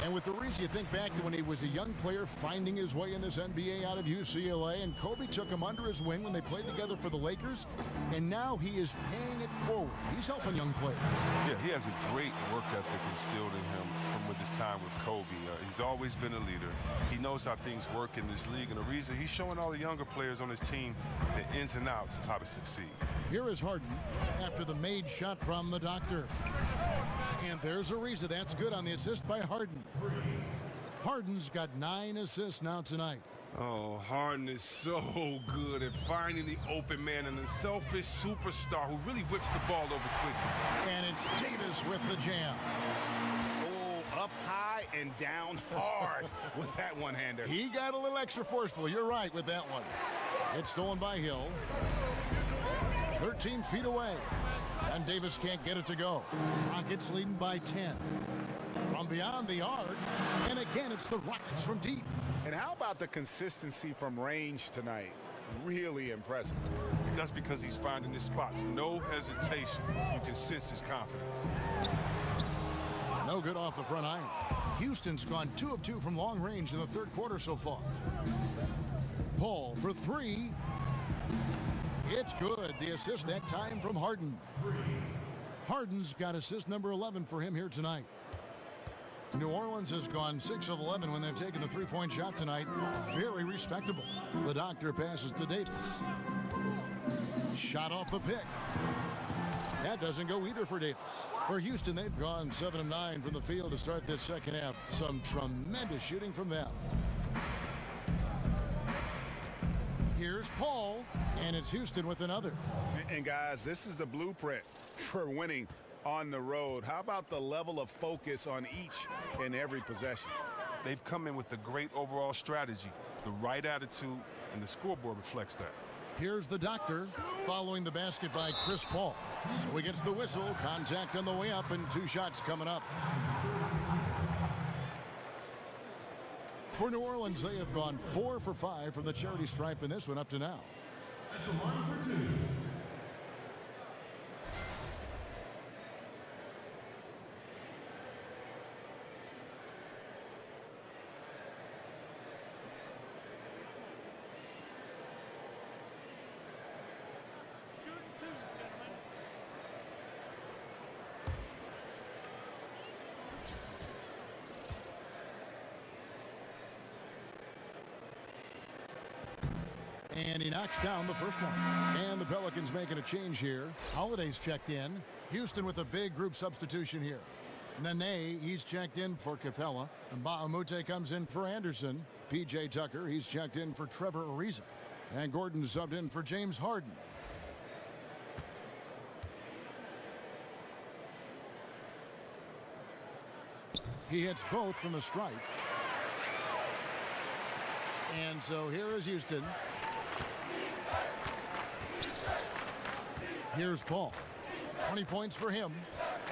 And with Ariza, you think back to when he was a young player finding his way in this NBA out of UCLA, and Kobe took him under his wing when they played together for the Lakers, and now he is paying it forward. He's helping young players. Yeah, he has a great work ethic instilled in him from with his time with Kobe. He's always been a leader. He knows how things work in this league, and Ariza, he's showing all the younger players on his team the ins and outs of how to succeed. Here is Harden after the made shot from the doctor. And there's Ariza. That's good on the assist by Harden. Harden's got 9 assists now tonight. Oh, Harden is so good at finding the open man and the selfish superstar who really whips the ball over quickly. And it's Davis with the jam. Oh, up high and down hard with that one-hander. He got a little extra forceful. You're right with that one. It's stolen by Hill. 13 feet away. And Davis can't get it to go. Rockets leading by 10. From beyond the arc. And again, it's the Rockets from deep. And how about the consistency from range tonight? Really impressive. That's because he's finding his spots. No hesitation. You can sense his confidence. No good off the front iron. Houston's gone 2 of 2 from long range in the third quarter so far. Paul for 3. It's good. The assist that time from Harden. Harden's got assist number 11 for him here tonight. New Orleans has gone 6 of 11 when they've taken the three-point shot tonight. Very respectable. The doctor passes to Davis. Shot off the pick. That doesn't go either for Davis. For Houston, they've gone 7 of 9 from the field to start this second half. Some tremendous shooting from them. Here's Paul, and it's Houston with another. And guys, this is the blueprint for winning on the road. How about the level of focus on each and every possession? They've come in with a great overall strategy, the right attitude, and the scoreboard reflects that. Here's the doctor following the basket by Chris Paul. So he gets the whistle, contact on the way up, and 2 shots coming up. For New Orleans, they have gone 4 for 5 from the charity stripe in this one up to now. At the line for 2. And he knocks down the first one. And the Pelicans making a change here. Holiday's checked in. Houston with a big group substitution here. Nene, he's checked in for Capella. And Bahamute comes in for Anderson. P.J. Tucker, he's checked in for Trevor Ariza. And Gordon subbed in for James Harden. He hits both from the stripe. And so here is Houston. Here's Paul. 20 points for him.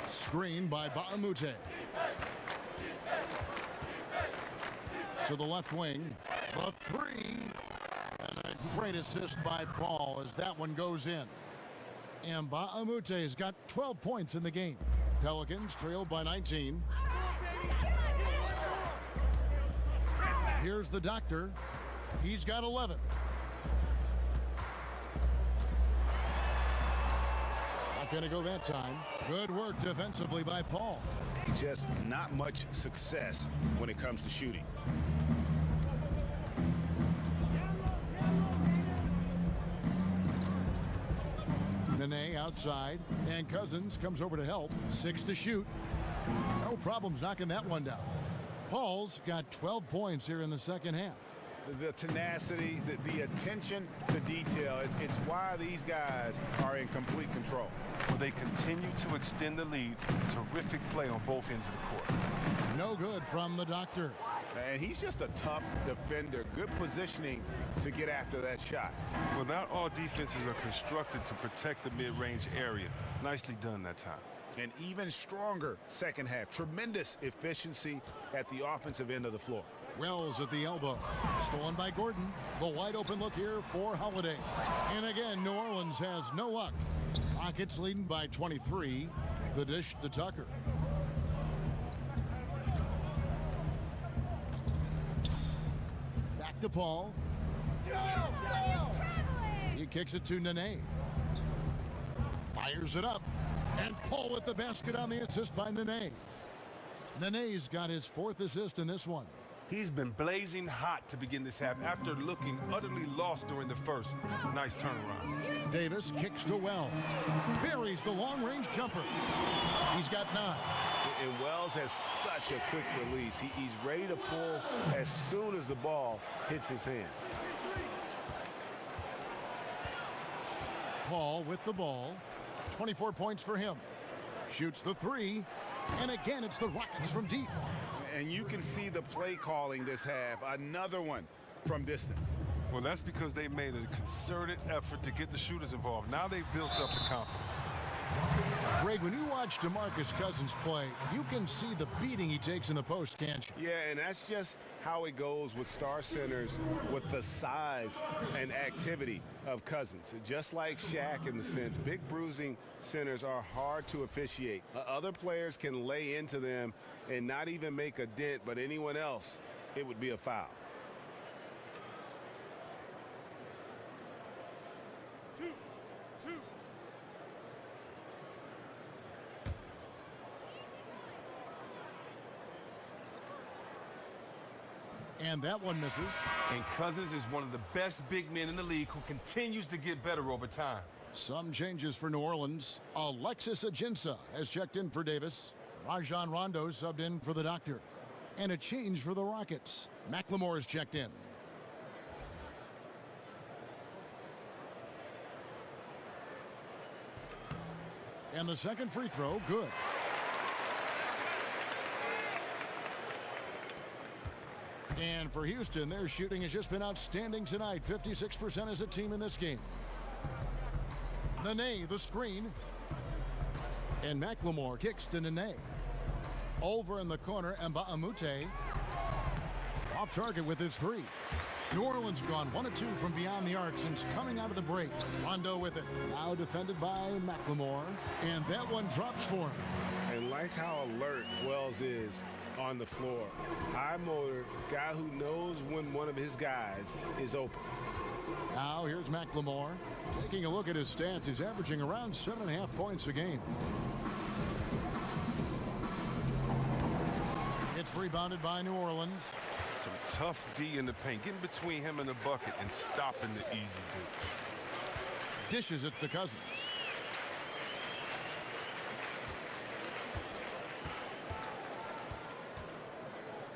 Screen by Bahamute. To the left wing. The 3. And a great assist by Paul as that one goes in. And Bahamute has got 12 points in the game. Pelicans trailed by 19. Here's the doctor. He's got 11. Not going to go that time. Good work defensively by Paul. Just not much success when it comes to shooting. Nene outside, and Cousins comes over to help. 6 to shoot. No problems knocking that one down. Paul's got 12 points here in the second half. The tenacity, the attention to detail, it's why these guys are in complete control. Well, they continue to extend the lead. Terrific play on both ends of the court. No good from the doctor. And he's just a tough defender. Good positioning to get after that shot. Well, not all defenses are constructed to protect the mid-range area. Nicely done that time. An even stronger second half. Tremendous efficiency at the offensive end of the floor. Wells at the elbow. Stolen by Gordon. The wide open look here for Holiday. And again, New Orleans has no luck. Rockets leading by 23. The dish to Tucker. Back to Paul. He kicks it to Nene. Fires it up. And Paul with the basket on the assist by Nene. Nene's got his 4th assist in this one. He's been blazing hot to begin this half after looking utterly lost during the first. Nice turnaround. Davis kicks to Wells. Buries the long-range jumper. He's got 9. And Wells has such a quick release. He's ready to pull as soon as the ball hits his hand. Paul with the ball. 24 points for him. Shoots the 3. And again, it's the Rockets from deep. And you can see the play calling this half. Another one from distance. Well, that's because they made a concerted effort to get the shooters involved. Now they've built up the confidence. Greg, when you watch DeMarcus Cousins play, you can see the beating he takes in the post, can't you? Yeah, and that's just how it goes with star centers, with the size and activity of Cousins. Just like Shaq in the sense, big bruising centers are hard to officiate. Other players can lay into them and not even make a dent, but anyone else, it would be a foul. And that one misses. And Cousins is one of the best big men in the league who continues to get better over time. Some changes for New Orleans. Alexis Ajinça has checked in for Davis. Rajon Rondo subbed in for the doctor. And a change for the Rockets. McLemore has checked in. And the second free throw, good. And for Houston, their shooting has just been outstanding tonight. 56% as a team in this game. Nene, the screen. And McLemore kicks to Nene. Over in the corner, and Baamute off target with his three. New Orleans gone 1 of 2 from beyond the arc since coming out of the break. Rondo with it. Now defended by McLemore. And that one drops for him. And like how alert Wells is on the floor. High motor, guy who knows when one of his guys is open. Now here's McLemore. Taking a look at his stats, he's averaging around 7.5 points a game. It's rebounded by New Orleans. Some tough D in the paint. Getting between him and the bucket and stopping the easy dish. Dishes it to Cousins.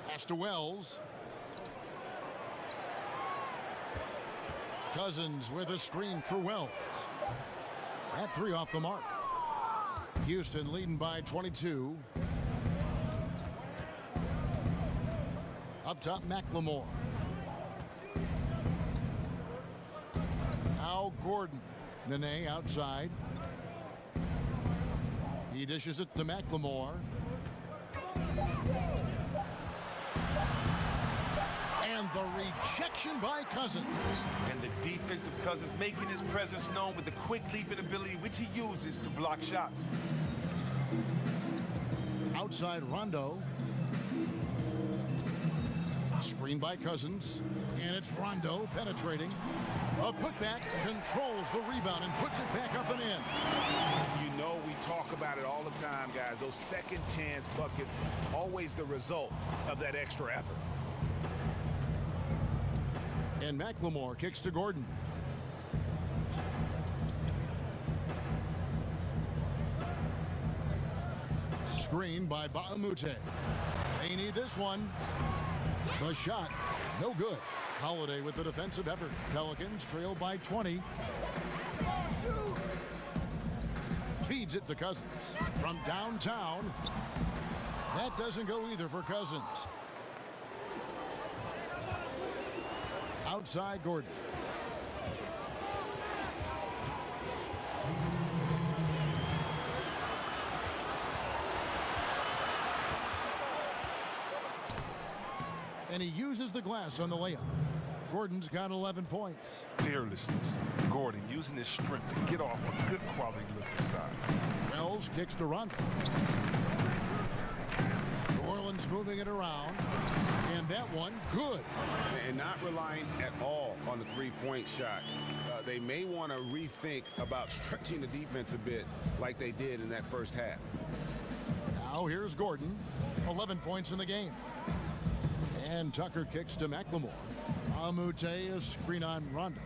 Pass to Wells. Cousins with a screen for Wells. That three off the mark. Houston leading by 22. Up top, McLemore. Now Gordon. Nene outside. He dishes it to McLemore. And the rejection by Cousins. And the defensive Cousins making his presence known with the quick leaping ability which he uses to block shots. Outside Rondo. Screen by Cousins. And it's Rondo penetrating. A putback, controls the rebound and puts it back up and in. You know we talk about it all the time, guys. Those second chance buckets, always the result of that extra effort. And McLemore kicks to Gordon. Screen by Baamute. They need this one. The shot, no good. Holiday with the defensive effort. Pelicans trail by 20. Feeds it to Cousins from downtown. That doesn't go either for Cousins. Outside Gordon. And he uses the glass on the layup. Gordon's got 11 points. Fearlessness. Gordon using his strength to get off a good quality looking side. Wells kicks to Rondo. New Orleans moving it around. And that one, good. And not relying at all on the three-point shot. They may want to rethink about stretching the defense a bit like they did in that first half. Now here's Gordon. 11 points in the game. And Tucker kicks to McLemore. Amute, a screen on Rondo.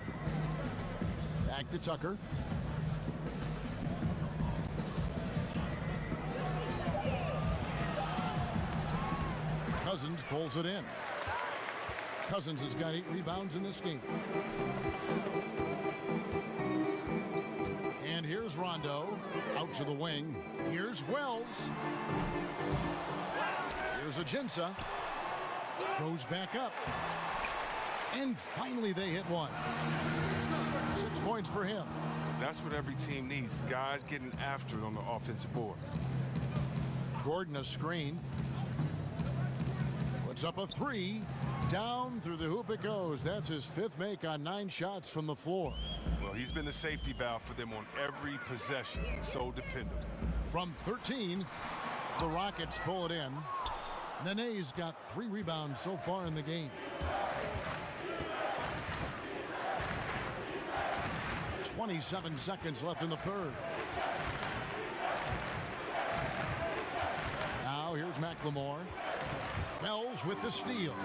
Back to Tucker. Cousins pulls it in. Cousins has got 8 rebounds in this game. And here's Rondo. Out to the wing. Here's Wells. Here's Ajinça. Goes back up. And finally they hit one. 6 points for him. That's what every team needs. Guys getting after it on the offensive board. Gordon a screen. Puts up a 3. Down through the hoop it goes. That's his 5th make on 9 shots from the floor. Well, he's been the safety valve for them on every possession. So dependable. From 13, the Rockets pull it in. Nene's got 3 rebounds so far in the game. 27 seconds left in the third. Now here's McLemore. Wells with the steal.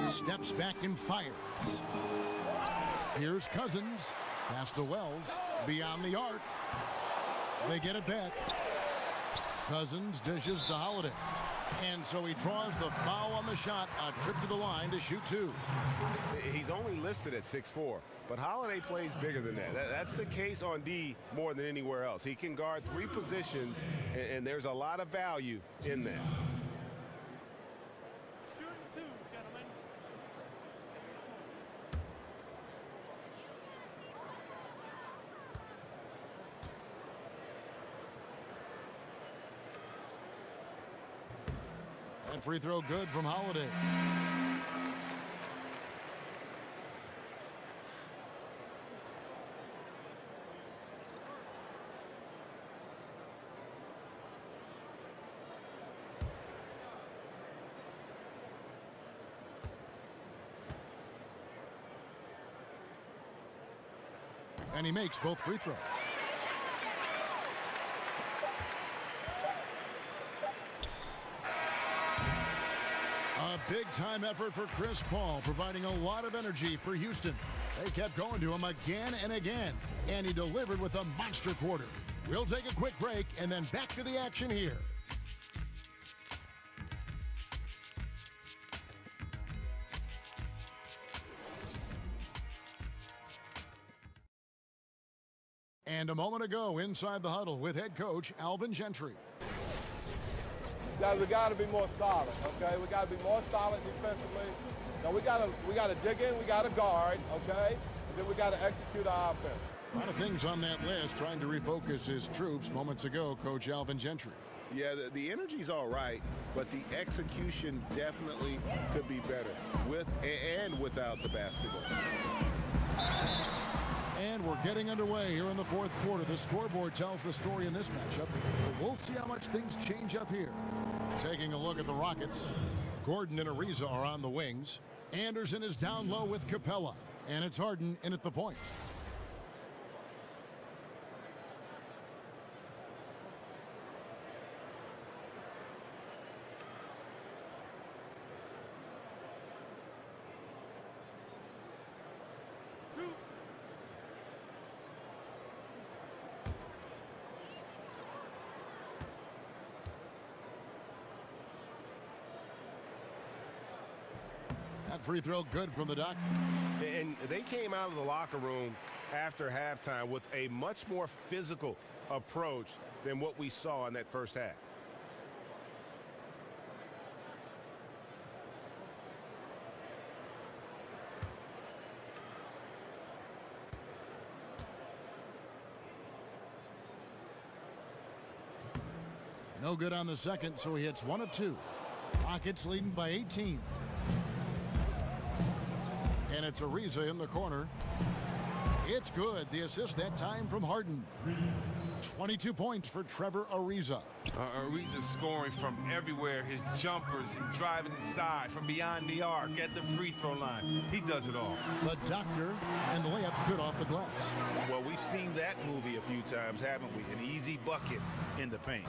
Steps back and fires. Here's Cousins. Pass to Wells. Beyond the arc. They get it back. Cousins dishes to Holiday. And so he draws the foul on the shot, a trip to the line to shoot two. He's only listed at 6'4", but Holiday plays bigger than that. That's the case on D more than anywhere else. He can guard 3 positions, and there's a lot of value in that. Shoot two, gentlemen. That free throw good from Holiday. And he makes both free throws. A big-time effort for Chris Paul, providing a lot of energy for Houston. They kept going to him again and again, and he delivered with a monster quarter. We'll take a quick break and then back to the action here. And a moment ago, inside the huddle with head coach Alvin Gentry. Guys, we got to be more solid, okay? We got to be more solid defensively. Now we got to dig in, we got to guard, okay? And then we got to execute our offense. A lot of things on that list, trying to refocus his troops moments ago, Coach Alvin Gentry. Yeah, the energy's all right, but the execution definitely could be better with and without the basketball. And we're getting underway here in the fourth quarter. The scoreboard tells the story in this matchup. We'll see how much things change up here. Taking a look at the Rockets. Gordon and Ariza are on the wings. Anderson is down low with Capella. And it's Harden in at the point. That free throw good from the Duck. And they came out of the locker room after halftime with a much more physical approach than what we saw in that first half. No good on the second, so he hits 1 of 2. Rockets leading by 18. And it's Ariza in the corner. It's good. The assist that time from Harden. 22 points for Trevor Ariza. Ariza's scoring from everywhere. His jumpers, him driving inside from beyond the arc at the free throw line. He does it all. The doctor, and the layup's good off the glass. Well, we've seen that movie a few times, haven't we? An easy bucket in the paint.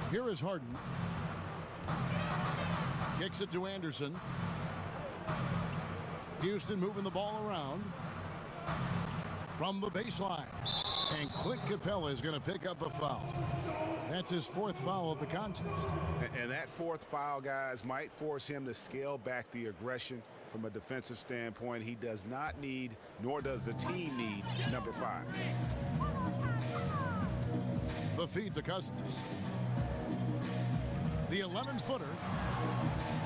Here is Harden. Kicks it to Anderson. Houston moving the ball around from the baseline. And Clint Capella is going to pick up a foul. That's his 4th foul of the contest. And that 4th foul, guys, might force him to scale back the aggression from a defensive standpoint. He does not need, nor does the team need, number 5. The feed to Cousins. The 11-footer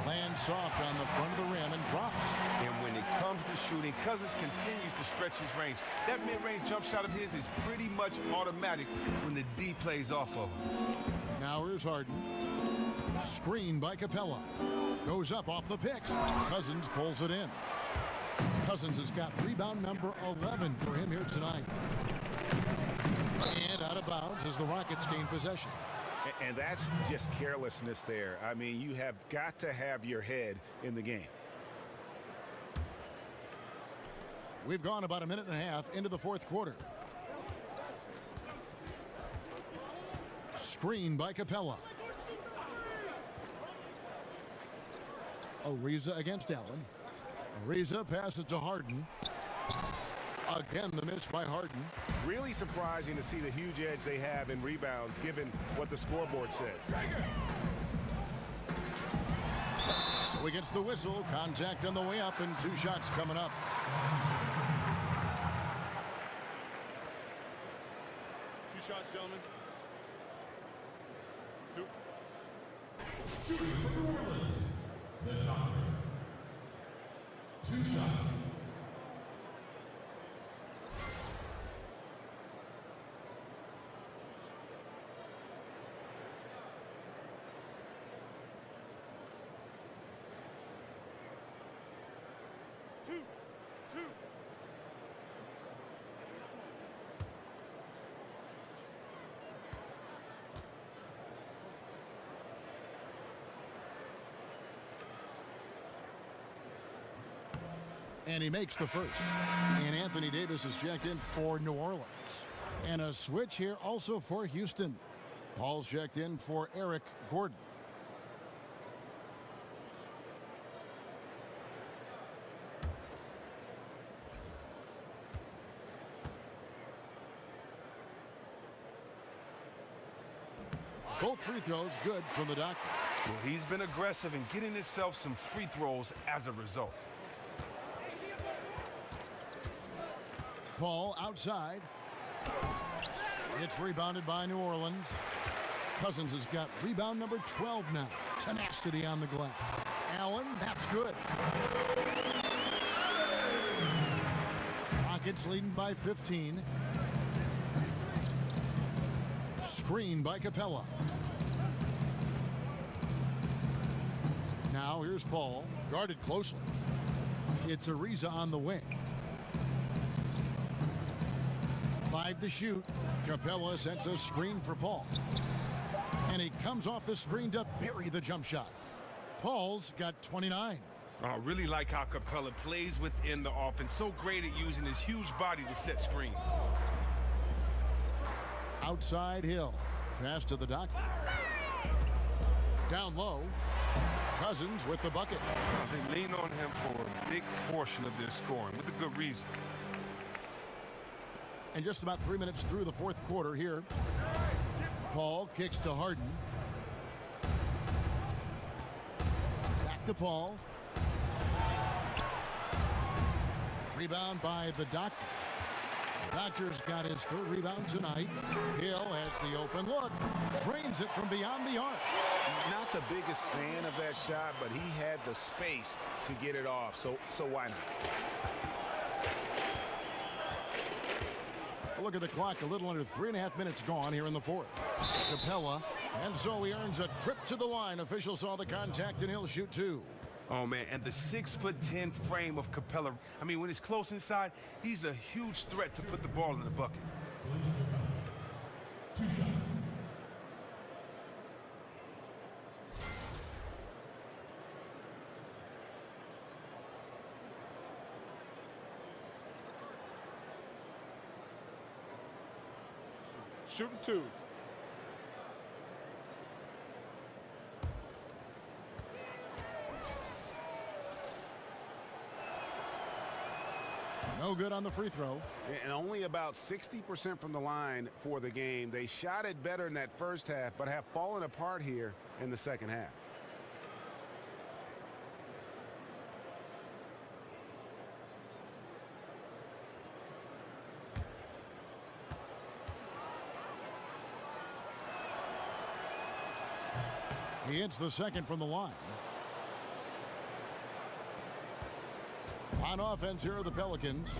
lands soft on the front of the rim and drops. And when it comes to shooting, Cousins continues to stretch his range. That mid-range jump shot of his is pretty much automatic when the D plays off of him. Now here's Harden. Screen by Capella. Goes up off the pick. Cousins pulls it in. Cousins has got rebound number 11 for him here tonight. And out of bounds as the Rockets gain possession. And that's just carelessness there. I mean, you have got to have your head in the game. We've gone about a minute and a half into the fourth quarter. Screen by Capella. Ariza against Allen. Ariza passes to Harden. Again, the miss by Harden. Really surprising to see the huge edge they have in rebounds, given what the scoreboard says. So he gets the whistle. Contact on the way up, and 2 shots coming up. Two shots, gentlemen. 2. Shooting for New Orleans, the Doctor. 2 shots. And he makes the first. And Anthony Davis is checked in for New Orleans. And a switch here also for Houston. Paul's checked in for Eric Gordon. Both free throws good from the Doctor. Well, he's been aggressive in getting himself some free throws as a result. Paul outside. It's rebounded by New Orleans. Cousins has got rebound number 12 now. Tenacity on the glass. Allen, that's good. Rockets leading by 15. Screen by Capella. Now here's Paul, guarded closely. It's Ariza on the wing. 5 to shoot. Capella sets a screen for Paul. And he comes off the screen to bury the jump shot. Paul's got 29. I really like how Capella plays within the offense. So great at using his huge body to set screens. Outside Hill. Pass to the Doctor. Down low. Cousins with the bucket. They lean on him for a big portion of their scoring with a good reason. And just about 3 minutes through the fourth quarter here. Paul kicks to Harden. Back to Paul. Rebound by the Doctor. The Doctor's got his 3rd rebound tonight. Hill has the open look. Drains it from beyond the arc. Not the biggest fan of that shot, but he had the space to get it off, so why not? Look at the clock, a little under 3.5 minutes gone here in the fourth. Capella, and so he earns a trip to the line. Official saw the contact, and he'll shoot 2. Oh, man, and the 6'10" frame of Capella. I mean, when it's close inside, he's a huge threat to put the ball in the bucket. 2 shots. Shooting 2. No good on the free throw. And only about 60% from the line for the game. They shot it better in that first half, but have fallen apart here in the second half. He hits the second from the line. On offense, here are the Pelicans.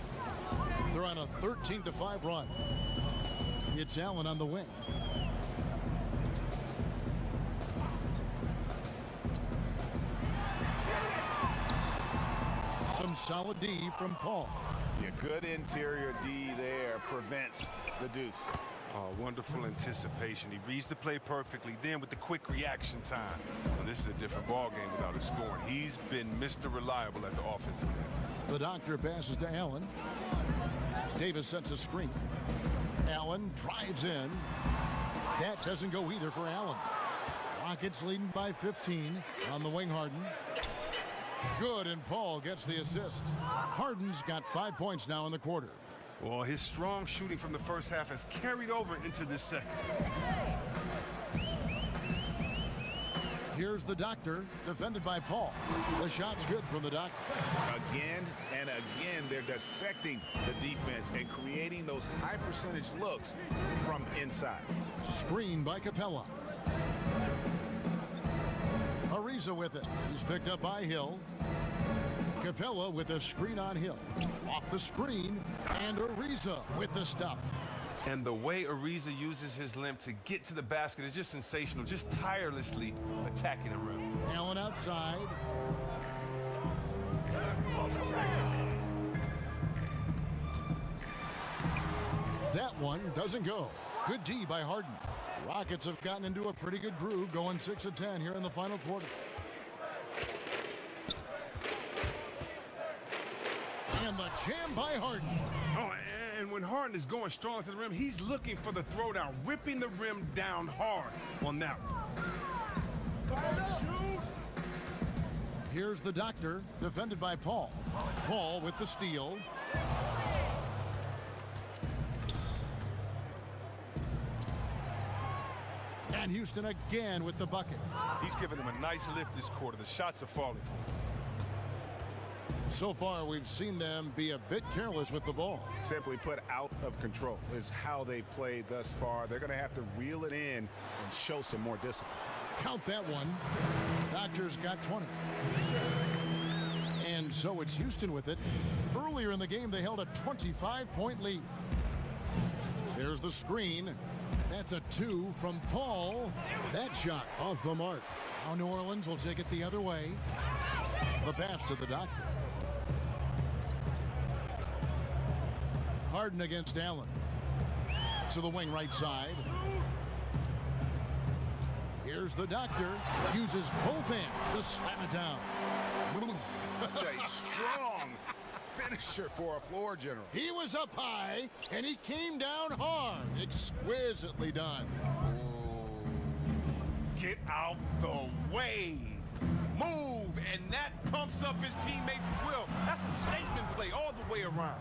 They're on a 13-5 run. It's Allen on the wing. Some solid D from Paul. Yeah, good interior D there prevents the deuce. Oh, wonderful anticipation. He reads the play perfectly. Then with the quick reaction time. Well, this is a different ball game without his scoring. He's been Mr. Reliable at the offensive end. The Doctor passes to Allen. Davis sets a screen. Allen drives in. That doesn't go either for Allen. Rockets leading by 15 on the wing. Harden. Good, and Paul gets the assist. Harden's got 5 points now in the quarter. Well, his strong shooting from the first half has carried over into this second. Here's the doctor, defended by Paul. The shot's good from the doctor. Again and again, they're dissecting the defense and creating those high percentage looks from inside. Screen by Capella. Ariza with it. He's picked up by Hill. Capella with a screen on Hill. Off the screen, and Ariza with the stuff. And the way Ariza uses his limb to get to the basket is just sensational, just tirelessly attacking the rim. Allen outside. That one doesn't go. Good D by Harden. Rockets have gotten into a pretty good groove, going 6 of 10 here in the final quarter. And the jam by Harden. Oh, and when Harden is going strong to the rim, he's looking for the throwdown, ripping the rim down hard on that one. Here's the doctor, defended by Paul. Paul with the steal. And Houston again with the bucket. He's giving them a nice lift this quarter. The shots are falling for him. So far, we've seen them be a bit careless with the ball. Simply put, out of control is how they've played thus far. They're going to have to reel it in and show some more discipline. Count that one. Doctor's got 20. And so it's Houston with it. Earlier in the game, they held a 25-point lead. There's the screen. That's a 2 from Paul. That shot off the mark. Now New Orleans will take it the other way. The pass to the doctor. Harden against Allen. To the wing right side. Here's the doctor. Uses both hands to slam it down. Such a strong finisher for a floor general. He was up high, and he came down hard. Exquisitely done. Get out the way. Move, and that pumps up his teammates as well. That's a statement play all the way around.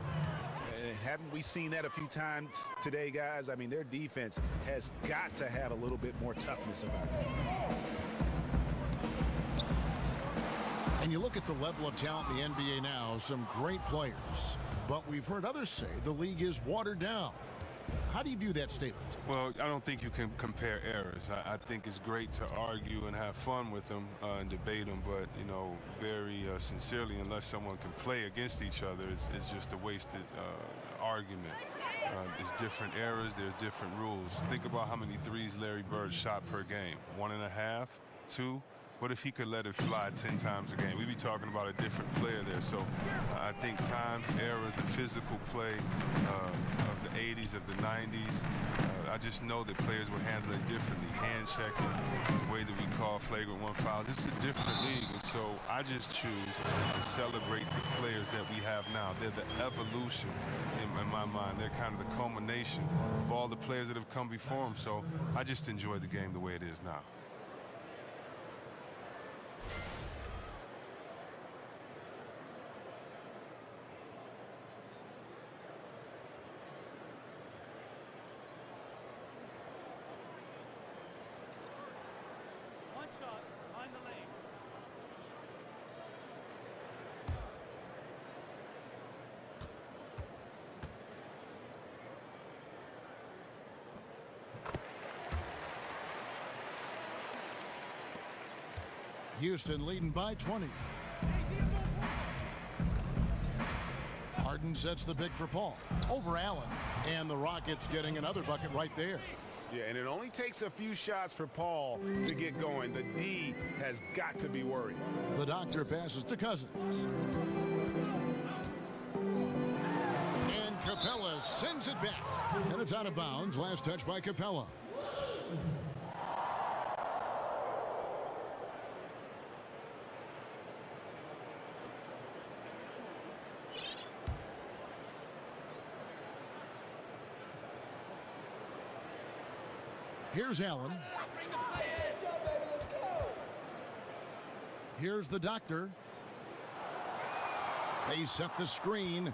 And haven't we seen that a few times today, guys? I mean, their defense has got to have a little bit more toughness about it. And you look at the level of talent in the NBA now, some great players. But we've heard others say the league is watered down. How do you view that statement? Well, I don't think you can compare eras. I think it's great to argue and have fun with them and debate them, but, you know, very sincerely, unless someone can play against each other, it's just a wasted argument. It's different eras, there's different rules. Think about how many threes Larry Bird shot per game. 1.5, 2. What if he could let it fly 10 times a game? We'd be talking about a different player there. So I think times, eras, the physical play of the 80s, of the 90s, I just know that players would handle it differently. Hand checking, the way that we call flagrant 1 fouls. It's a different league. And so I just choose to celebrate the players that we have now. They're the evolution in my mind. They're kind of the culmination of all the players that have come before them. So I just enjoy the game the way it is now. Houston leading by 20. Harden sets the pick for Paul. Over Allen. And the Rockets getting another bucket right there. Yeah, and it only takes a few shots for Paul to get going. The D has got to be worried. The doctor passes to Cousins. And Capella sends it back. And it's out of bounds. Last touch by Capella. Here's Allen. Here's the doctor. They set the screen.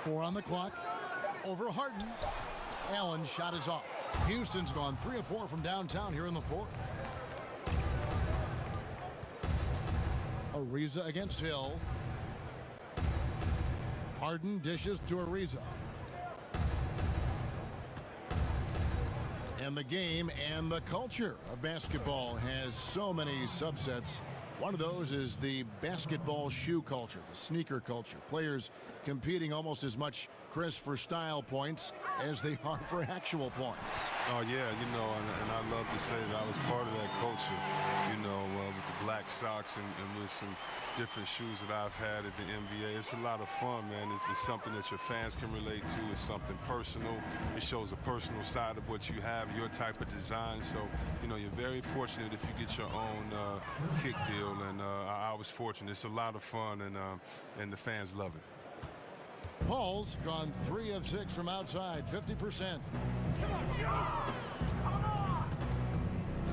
4 on the clock. over Harden. Allen's shot is off. Houston's gone 3 of 4 from downtown here in the fourth. Ariza against Hill. Harden dishes to Ariza. And the game and the culture of basketball has so many subsets. One of those is the basketball shoe culture, the sneaker culture. Players competing almost as much, Chris, for style points as they are for actual points. Oh, yeah, you know, and I love to say that I was part of that culture, you know, with the black socks and with some different shoes that I've had at the NBA. It's a lot of fun, man. It's something that your fans can relate to. It's something personal. It shows a personal side of what you have, your type of design. So, you know, you're very fortunate if you get your own kick deal, and I was fortunate. It's a lot of fun, and the fans love it. Paul's gone 3 of 6 from outside, 50%.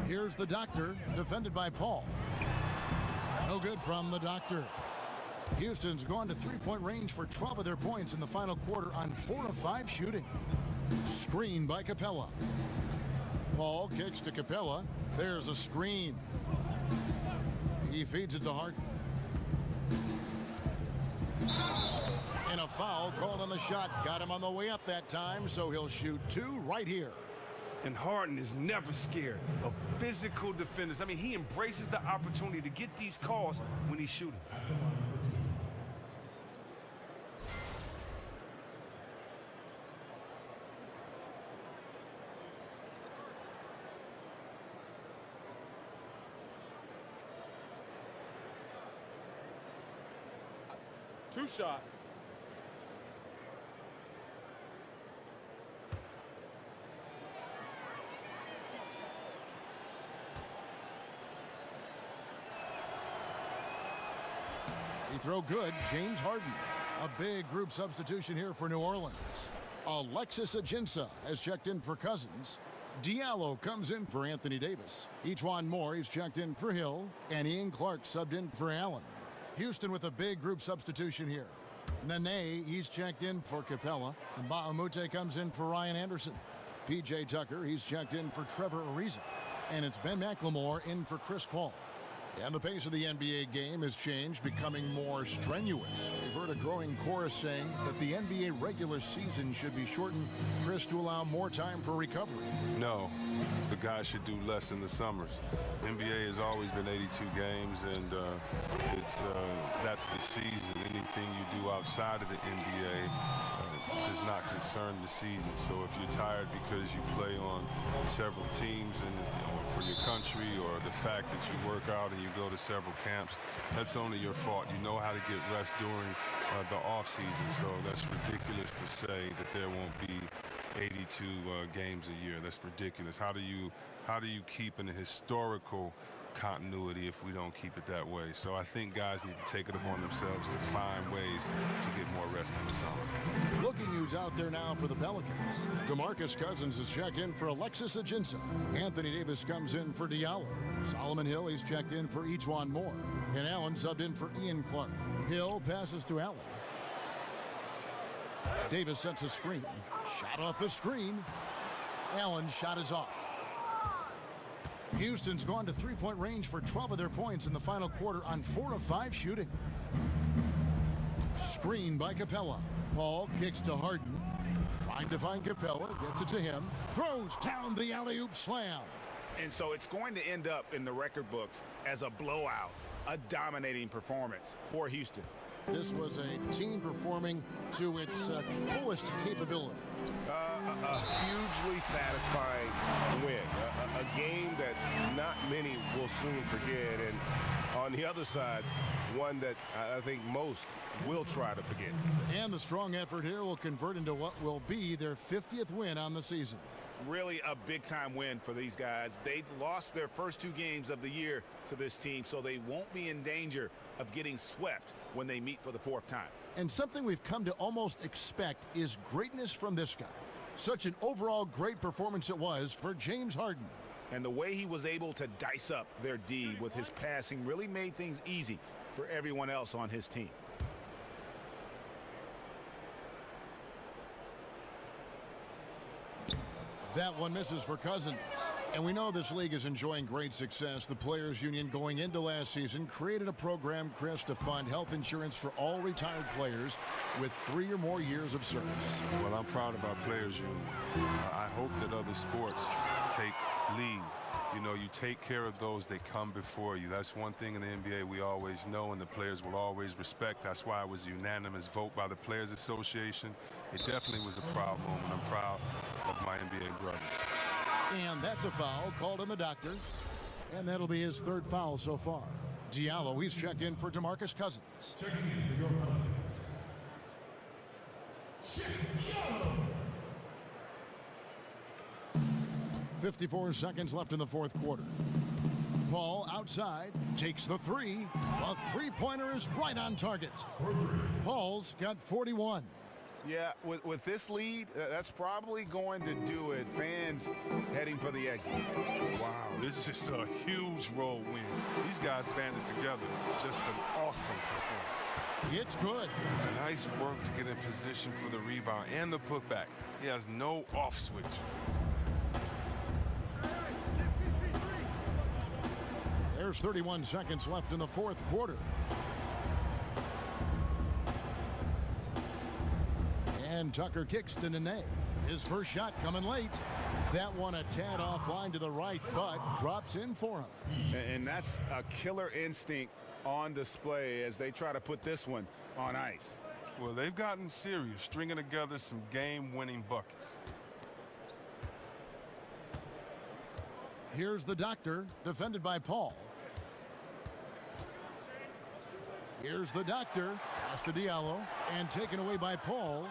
Here's the Doctor, defended by Paul. No good from the Doctor. Houston's gone to three-point range for 12 of their points in the final quarter on 4 of 5 shooting. Screen by Capella. Paul kicks to Capella. There's a screen. He feeds it to Harden. And a foul called on the shot. Got him on the way up that time, so he'll shoot 2 right here. And Harden is never scared of physical defenders. I mean, he embraces the opportunity to get these calls when he's shooting. Two shots. He throw good, James Harden. A big group substitution here for New Orleans. Alexis Ajinça has checked in for Cousins. Diallo comes in for Anthony Davis. Ejuan Moore, he's checked in for Hill. And Ian Clark subbed in for Allen. Houston with a big group substitution here. Nene, he's checked in for Capella. And Bahamute comes in for Ryan Anderson. P.J. Tucker, he's checked in for Trevor Ariza. And it's Ben McLemore in for Chris Paul. And the pace of the NBA game has changed, becoming more strenuous. We've heard a growing chorus saying that the NBA regular season should be shortened, Chris, to allow more time for recovery. No, the guys should do less in the summers. NBA has always been 82 games, and that's the season. Anything you do outside of the NBA does not concern the season. So if you're tired because you play on several teams and for your country, or the fact that you work out and you go to several camps, that's only your fault. You know how to get rest during the off season. So that's ridiculous to say that there won't be 82 games a year. That's ridiculous. How do you keep in a historical continuity if we don't keep it that way? So I think guys need to take it upon themselves to find ways to get more rest in the summer. Looking who's out there now for the Pelicans. DeMarcus Cousins is checked in for Alexis Ajinça. Anthony Davis comes in for Diallo. Solomon Hill, he's checked in for Ejuan Moore. And Allen subbed in for Ian Clark. Hill passes to Allen. Davis sets a screen. Shot off the screen. Allen's shot is off. Houston's gone to three-point range for 12 of their points in the final quarter on 4 of 5 shooting. Screen by Capella. Paul kicks to Harden. Trying to find Capella. Gets it to him. Throws down the alley-oop slam. And so it's going to end up in the record books as a blowout, a dominating performance for Houston. This was a team performing to its fullest capability. A hugely satisfying win. A game that not many will soon forget. And on the other side, one that I think most will try to forget. And the strong effort here will convert into what will be their 50th win on the season. Really a big-time win for these guys. They lost their first 2 games of the year to this team, so they won't be in danger of getting swept when they meet for the 4th time. And something we've come to almost expect is greatness from this guy. Such an overall great performance it was for James Harden. And the way he was able to dice up their D with his passing really made things easy for everyone else on his team. That one misses for Cousins. And we know this league is enjoying great success. The Players Union going into last season created a program, Chris, to fund health insurance for all retired players with 3 or more years of service. Well, I'm proud of our Players Union. I hope that other sports take lead. You know, you take care of those that come before you. That's one thing in the NBA we always know, and the players will always respect. That's why it was a unanimous vote by the Players Association. It definitely was a proud moment. I'm proud of my NBA brothers. And that's a foul called on the doctor. And that'll be his 3rd foul so far. Diallo, he's checked in for DeMarcus Cousins. Checking in for your opponents. Diallo. 54 seconds left in the 4th quarter. Paul outside, takes the 3. A three-pointer is right on target. Paul's got 41. Yeah, with this lead, that's probably going to do it. Fans heading for the exits. Wow, this is just a huge road win. These guys banded together. Just an awesome performance. It's good. Nice work to get in position for the rebound and the putback. He has no off switch. There's 31 seconds left in the 4th quarter. And Tucker kicks to Nene. His first shot coming late. That one a tad offline to the right, but drops in for him. And that's a killer instinct on display as they try to put this one on ice. Well, they've gotten serious, stringing together some game-winning buckets. Here's the doctor, defended by Paul. Here's the doctor, pass to Diallo, and taken away by Paul.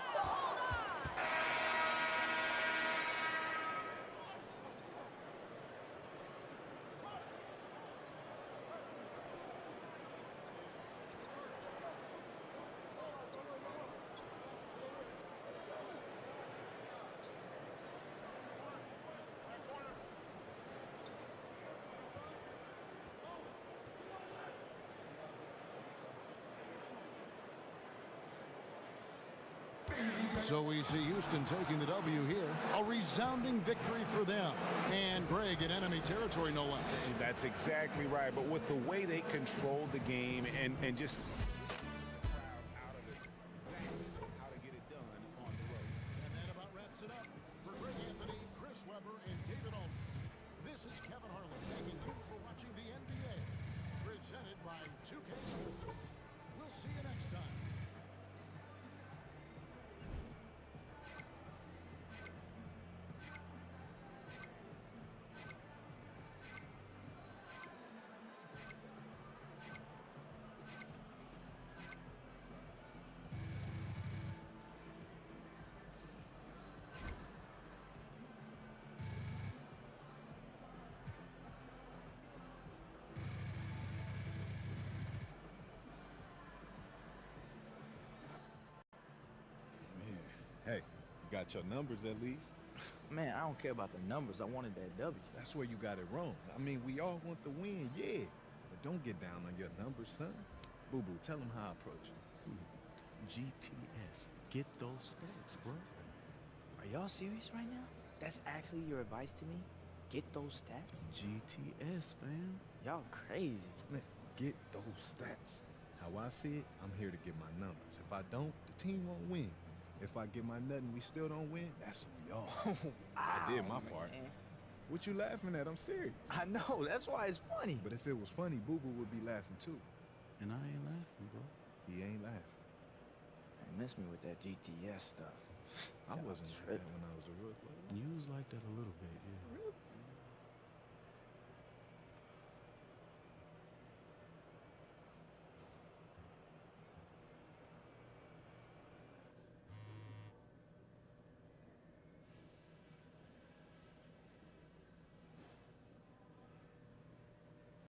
So we see Houston taking the W here. A resounding victory for them. And Greg in enemy territory, no less. That's exactly right. But with the way they controlled the game and just out of it, that's how to get it done on the road. And that about wraps it up for Greg Anthony, Chris Webber, and David Alden. This is Kevin Harlan thanking you for watching the NBA. Presented by 2K Sports. We'll see you next time. Hey, you got your numbers at least? Man, I don't care about the numbers. I wanted that W. That's where you got it wrong. I mean, we all want the win, yeah. But don't get down on your numbers, son. Boo-boo, tell them how I approach it. GTS. Get those stats, bro. Are y'all serious right now? That's actually your advice to me? Get those stats? GTS, fam. Y'all crazy. Man, get those stats. How I see it, I'm here to get my numbers. If I don't, the team won't win. If I get my nut and we still don't win, that's on y'all. I did my part. What you laughing at? I'm serious. I know, that's why it's funny. But if it was funny, Boo-Boo would be laughing too. And I ain't laughing, bro. He ain't laughing. Miss me with that GTS stuff. I wasn't like that when I was a rookie. You was like that a little bit, yeah.